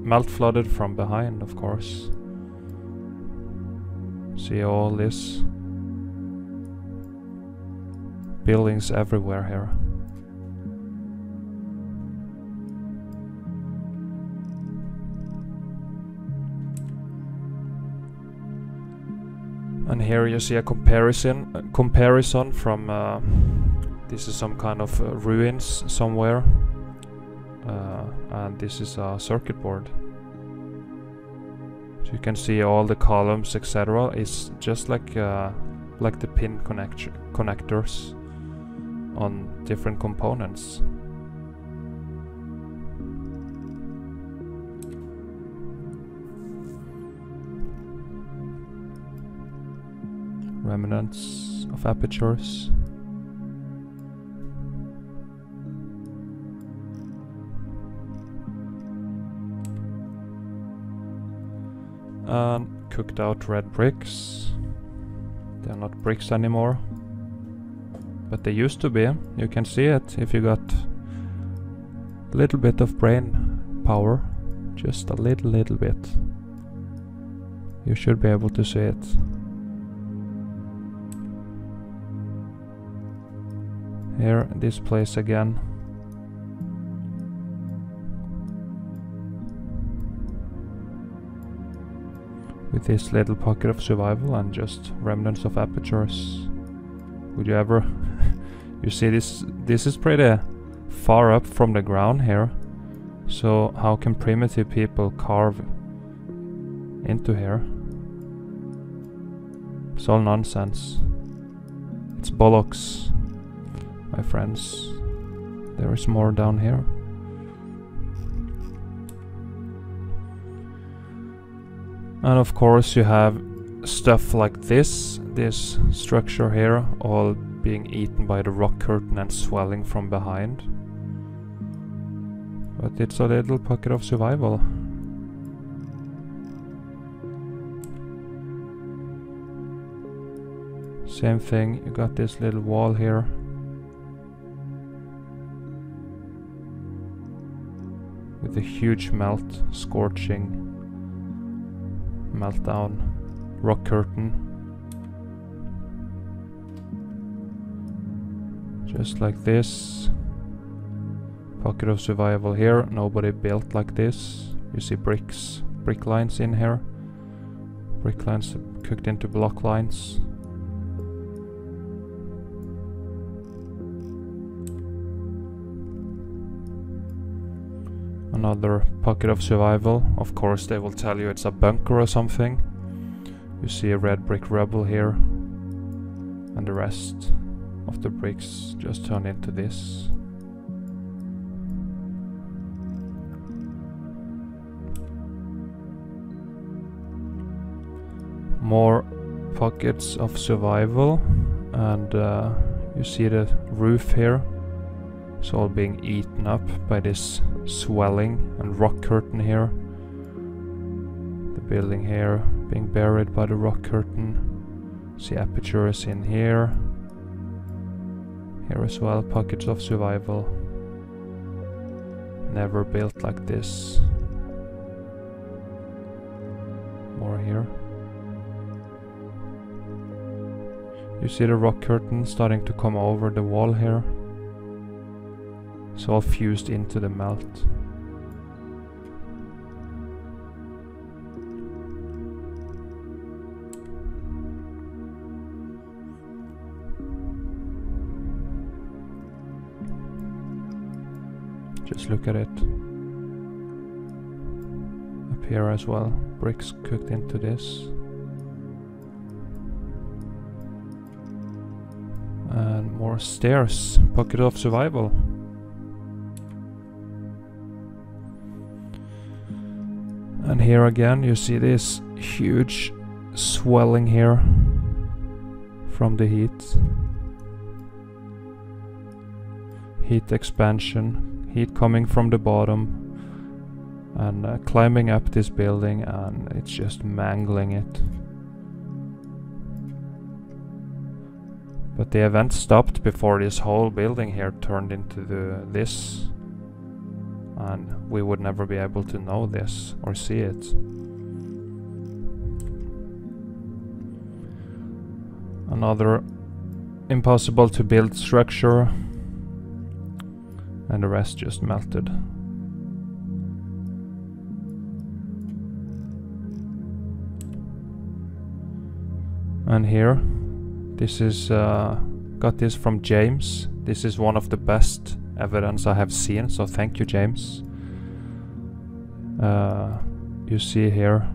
Speaker 1: Melt flooded from behind, of course. See all this? Buildings everywhere here. And here you see a comparison from this is some kind of ruins somewhere. And this is a circuit board. So you can see all the columns, etc. It's just like the pin connectors on different components. Remnants of apertures. And cooked out red bricks. They're not bricks anymore. but they used to be. You can see it if you got a little bit of brain power, just a little bit. You should be able to see it. Here, this place again. With this little pocket of survival and just remnants of apertures. Would you ever... You see this is pretty far up from the ground here. So how can primitive people carve into here? It's all nonsense. It's bollocks, my friends. There is more down here. And of course you have stuff like this structure here, all being eaten by the rock curtain and swelling from behind. But it's a little pocket of survival. Same thing, you got this little wall here. With a huge melt, scorching meltdown rock curtain, just like this. Pocket of survival here. Nobody built like this. You see brick lines in here, brick lines cooked into block lines. Another pocket of survival. Of course they will tell you it's a bunker or something. You see a red brick rubble here, and the rest of the bricks just turn into this. More pockets of survival, and you see the roof here. It's all being eaten up by this swelling and rock curtain here. The building here being buried by the rock curtain. See apertures in here. Here as well, pockets of survival. Never built like this. More here. You see the rock curtain starting to come over the wall here. It's all fused into the melt. Just look at it. Up here as well, bricks cooked into this. And more stairs, pocket of survival. And here again you see this huge swelling here from the heat. Heat expansion, heat coming from the bottom and climbing up this building, and it's just mangling it. But the event stopped before this whole building here turned into this. And we would never be able to know this or see it. Another impossible to build structure, and the rest just melted. And here, this is got this from James. This is one of the best evidence I have seen, so thank you, James. You see here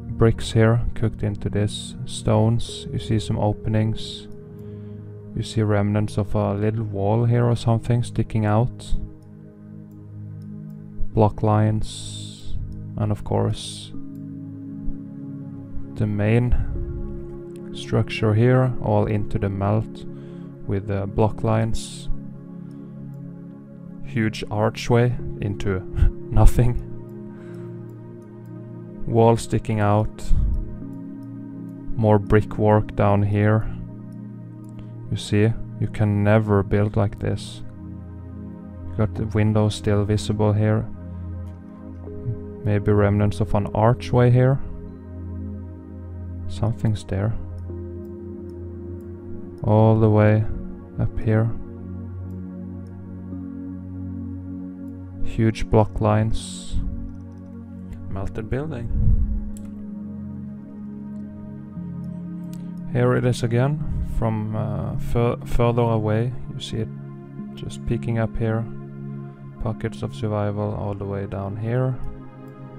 Speaker 1: bricks here cooked into this, stones, you see some openings, you see remnants of a little wall here or something sticking out, block lines, and of course the main structure here all into the melt with block lines, huge archway into nothing, wall sticking out, more brickwork down here, You see, you can never build like this. You got the windows still visible here. Maybe remnants of an archway here. Something's there. All the way up here. Huge block lines. Melted building. Here it is again. From further away, you see it just peeking up here. Pockets of survival all the way down here.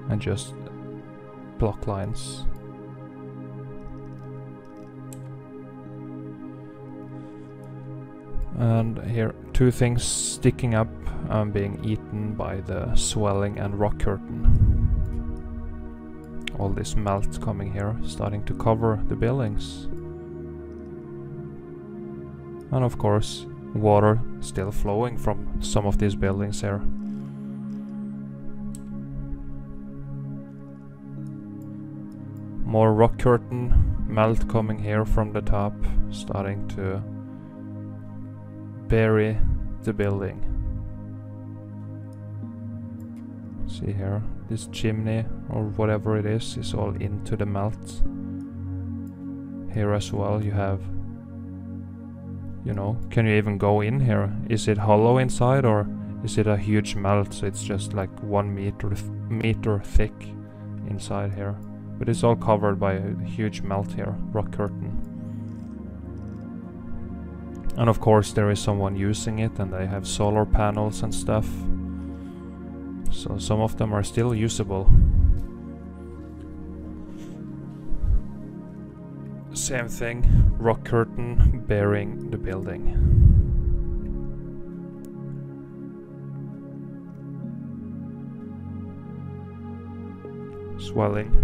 Speaker 1: And just block lines. And here, two things sticking up and being eaten by the swelling and rock curtain. All this melt coming here, starting to cover the buildings. And of course, water still flowing from some of these buildings here. More rock curtain, melt coming here from the top, starting to bury the building. See here, this chimney or whatever it is all into the melt. Here as well you have, you know, can you even go in here? Is it hollow inside or is it a huge melt? So it's just like 1 meter thick inside here. But it's all covered by a huge melt here, rock curtain. And of course there is someone using it and they have solar panels and stuff. So some of them are still usable. Same thing, rock curtain burying the building. Swelling.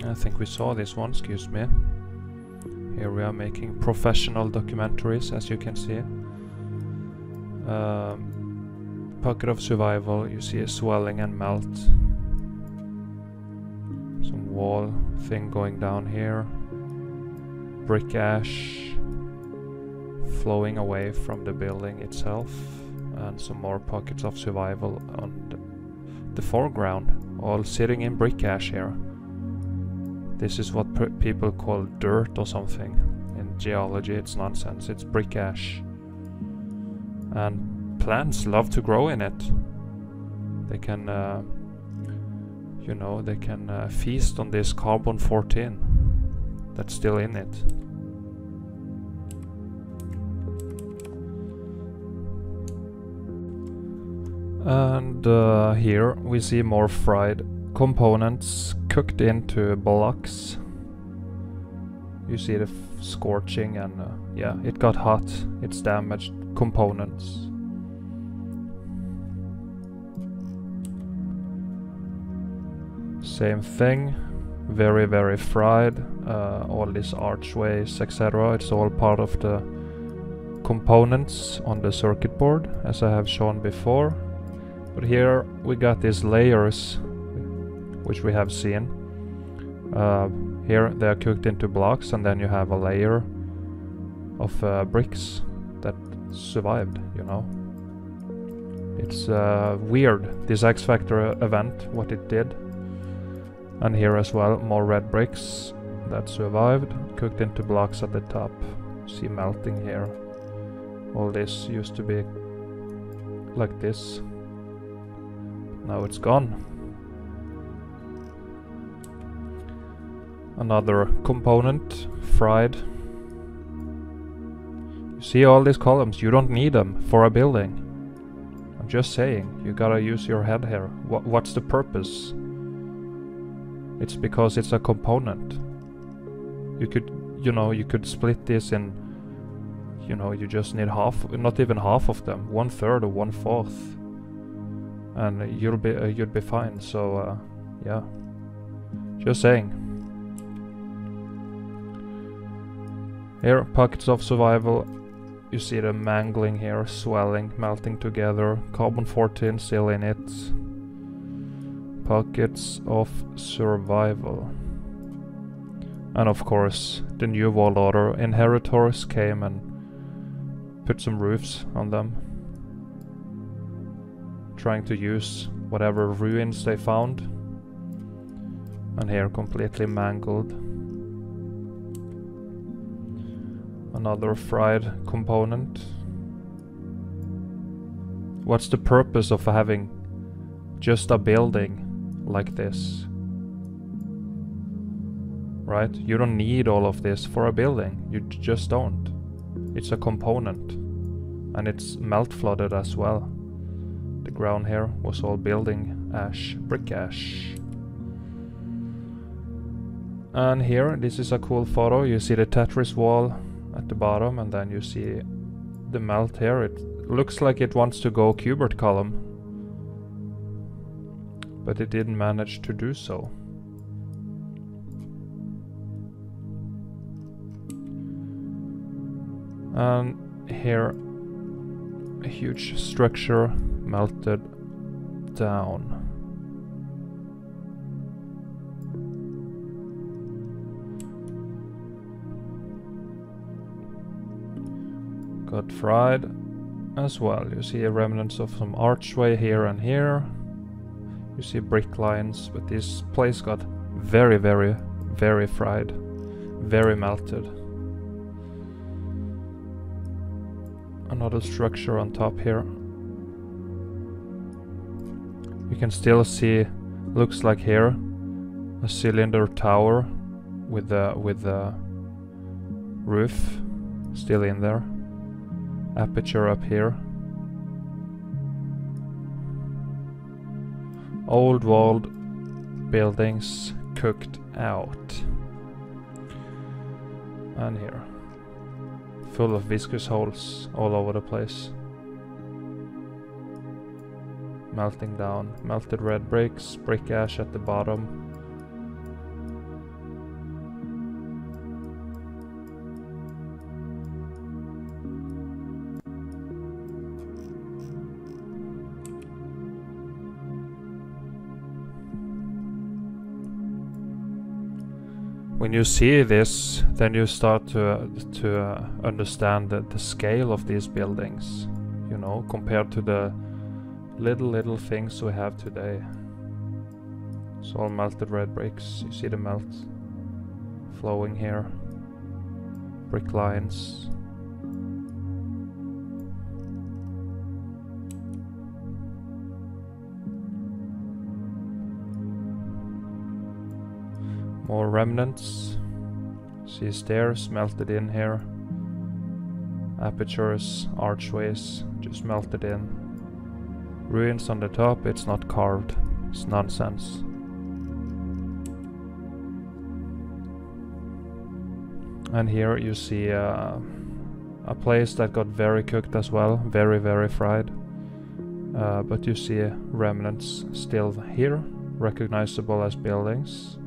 Speaker 1: I think we saw this one, excuse me. Here we are making professional documentaries, as you can see. Pocket of survival, you see a swelling and melt. Some wall thing going down here. Brick ash flowing away from the building itself. And some more pockets of survival on the foreground, all sitting in brick ash here. This is what people call dirt or something. In geology it's nonsense, it's brick ash. And plants love to grow in it. They can, you know, they can feast on this carbon-14 that's still in it. And here we see more fried components cooked into blocks. You see the scorching and yeah, it got hot, it's damaged components. Same thing, very very fried, all these archways etc. It's all part of the components on the circuit board, as I have shown before. But here we got these layers, which we have seen. Here they are cooked into blocks, and then you have a layer of bricks that survived, you know. It's weird, this X Factor event, what it did. And here as well, more red bricks that survived, cooked into blocks at the top. See melting here. All this used to be like this. Now it's gone. Another component, fried. You see all these columns, you don't need them for a building. I'm just saying, you gotta use your head here. What's the purpose? It's because it's a component. You could, you know, you could split this in, you know, you just need half, not even half of them, 1/3 or 1/4. And you'd be fine. So yeah, just saying. Here, pockets of survival. You see the mangling here, swelling, melting together. Carbon-14 still in it. Pockets of survival. And of course, the New World Order inheritors came and put some roofs on them, trying to use whatever ruins they found. And here, completely mangled. Another fried component. What's the purpose of having just a building like this? Right? You don't need all of this for a building. You just don't. It's a component. And it's melt flooded as well. The ground here was all building ash, brick ash. And here, this is a cool photo. You see the Tetris wall at the bottom, and then you see the melt here. It looks like it wants to go Kubert column, but it didn't manage to do so. And here, a huge structure melted down. Got fried as well. You see remnants of some archway here and here. You see brick lines, but this place got very, very, very fried. Very melted. Another structure on top here. You can still see, looks like here, a cylinder tower with the roof still in there. Aperture up here. Old walled buildings cooked out. And here, full of viscous holes all over the place. Melting down, melted red bricks, brick ash at the bottom. When you see this, then you start to understand the scale of these buildings, you know, compared to the little things we have today. It's all melted red bricks. You see the melt flowing here. Brick lines. More remnants. See stairs melted in here. Apertures, archways, just melted in. Ruins on the top, it's not carved. It's nonsense. And here you see a place that got very cooked as well. Very, very fried. But you see remnants still here. Recognizable as buildings.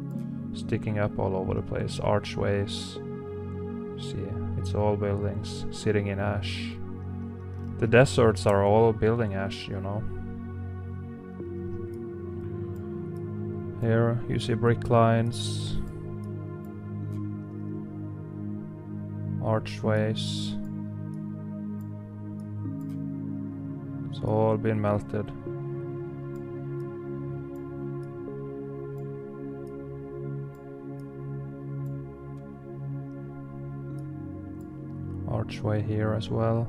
Speaker 1: Sticking up all over the place, archways. See, it's all buildings sitting in ash. The deserts are all building ash, you know. Here you see brick lines, archways. It's all been melted. Archway here as well.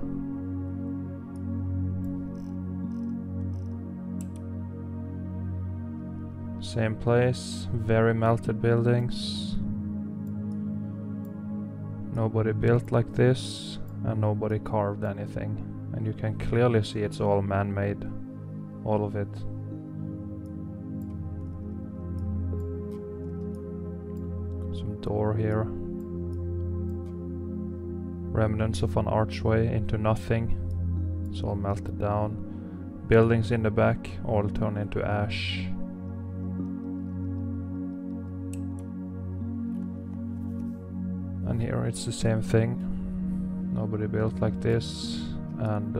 Speaker 1: Same place, very melted buildings. Nobody built like this, and nobody carved anything. And you can clearly see it's all man-made, all of it. Some door here. Remnants of an archway into nothing. It's all melted down. Buildings in the back all turn into ash. And here it's the same thing. Nobody built like this. And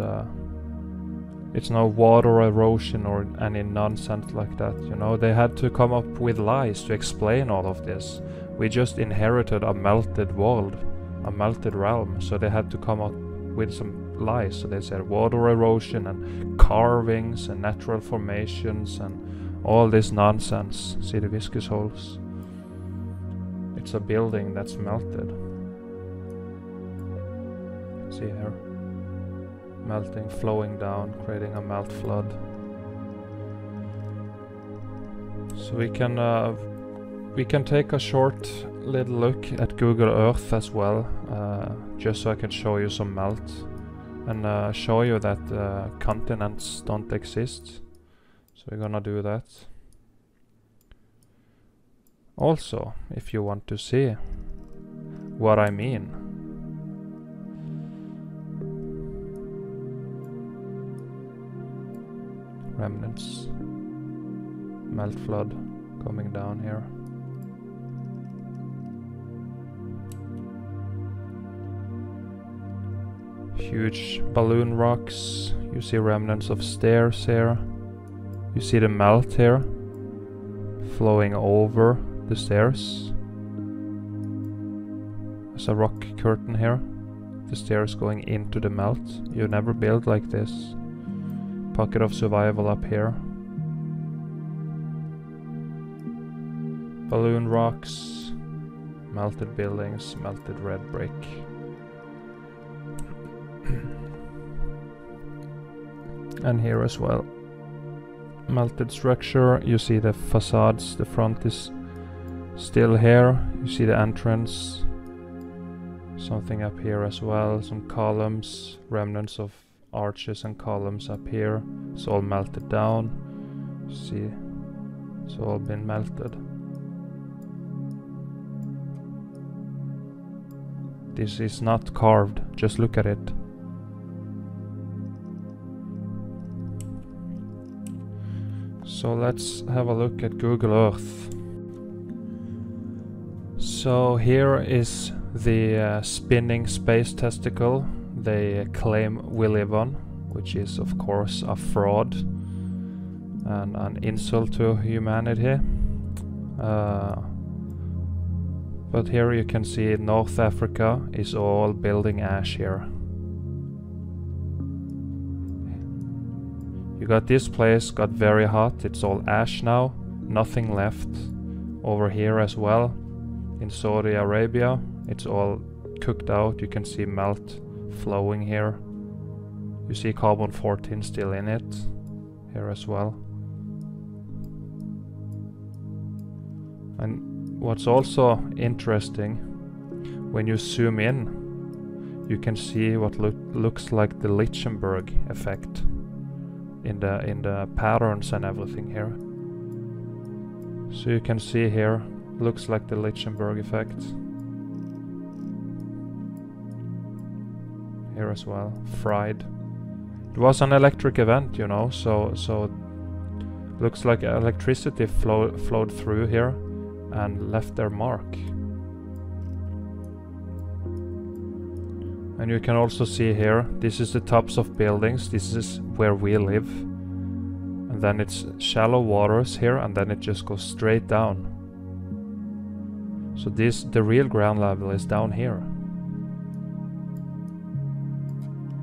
Speaker 1: It's no water erosion or any nonsense like that, you know. They had to come up with lies to explain all of this. We just inherited a melted world, a melted realm, so they had to come up with some lies. So they said water erosion and carvings and natural formations and all this nonsense. See the viscous holes? It's a building that's melted. See here? Melting, flowing down, creating a melt flood. So we can take a short little look at Google Earth as well, just so I can show you some melt and show you that continents don't exist. So we're gonna do that. Also, if you want to see what I mean, remnants, melt flood coming down here. Huge balloon rocks. You see remnants of stairs here. You see the melt here flowing over the stairs. There's a rock curtain here. The stairs going into the melt. You never build like this. Pocket of survival up here. Balloon rocks. Melted buildings. Melted red brick. And here as well. Melted structure. You see the facades. The front is still here. You see the entrance. Something up here as well. Some columns. Remnants of arches and columns up here. It's all melted down. See, it's all been melted. This is not carved. Just look at it. So let's have a look at Google Earth. So here is the spinning space testicle they claim we live on, which is of course a fraud and an insult to humanity. But here you can see North Africa is all building ash here. You got this place, got very hot, it's all ash now, nothing left. Over here as well, in Saudi Arabia, it's all cooked out, you can see melt flowing here. You see carbon-14 still in it, here as well. And what's also interesting, when you zoom in, you can see what looks like the Lichtenberg effect in the patterns and everything here. So you can see here, looks like the Lichtenberg effect. Here as well, fried. It was an electric event, you know, so looks like electricity flowed through here and left their mark. And you can also see here, this is the tops of buildings, this is where we live. And then it's shallow waters here, and then it just goes straight down. So the real ground level is down here.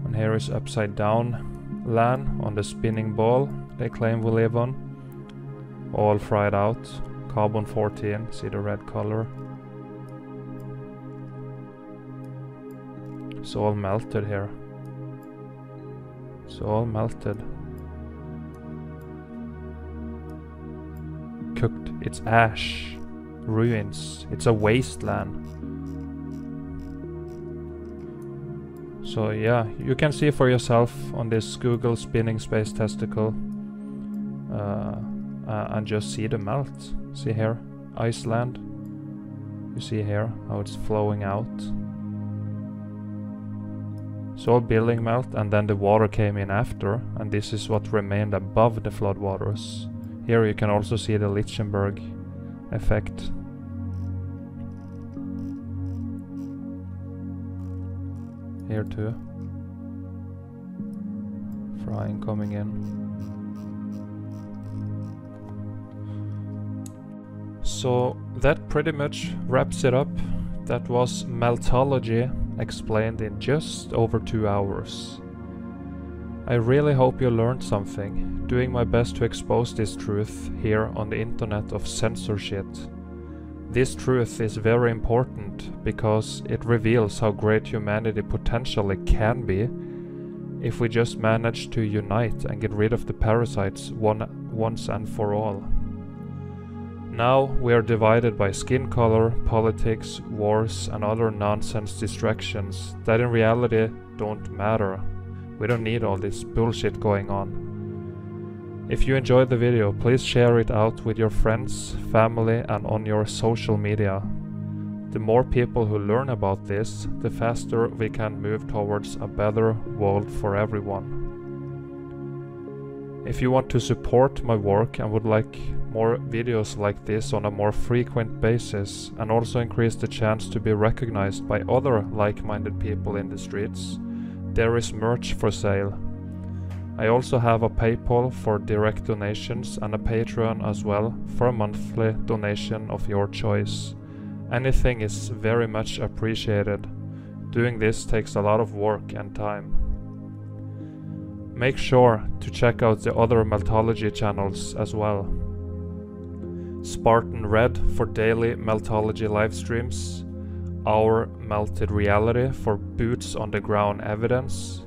Speaker 1: And here is upside down land on the spinning ball they claim we live on. All fried out, carbon-14, see the red color. It's all melted here. It's all melted. Cooked. It's ash. Ruins. It's a wasteland. So yeah, you can see for yourself on this Google spinning space testicle. And just see the melt. See here, Iceland. You see here how it's flowing out. It's all building melt, and then the water came in after, and this is what remained above the floodwaters. Here you can also see the Lichtenberg effect. Here too. crying coming in. So that pretty much wraps it up. That was Meltology Explained in just over 2 hours. I really hope you learned something, doing my best to expose this truth here on the internet of censorship. This truth is very important because it reveals how great humanity potentially can be if we just manage to unite and get rid of the parasites once and for all. Now we are divided by skin color, politics, wars and other nonsense distractions that in reality don't matter. We don't need all this bullshit going on. If you enjoyed the video, please share it out with your friends, family and on your social media. The more people who learn about this, the faster we can move towards a better world for everyone. If you want to support my work and would like more videos like this on a more frequent basis and also increase the chance to be recognized by other like-minded people in the streets, there is merch for sale. I also have a PayPal for direct donations and a Patreon as well for a monthly donation of your choice. Anything is very much appreciated. Doing this takes a lot of work and time. Make sure to check out the other Meltology channels as well. Spartan Red for daily Meltology live streams, Our Melted Reality for boots on the ground evidence,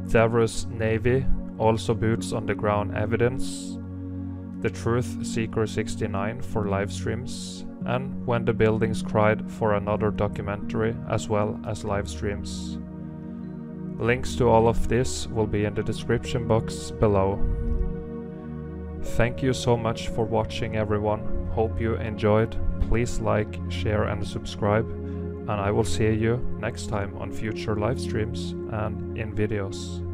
Speaker 1: Davros Navy, also boots on the ground evidence, The Truth Seeker 69 for live streams, and When the Buildings Cried for another documentary as well as live streams. Links to all of this will be in the description box below. Thank you so much for watching everyone. Hope you enjoyed. Please like, share and subscribe. And I will see you next time on future live streams and in videos.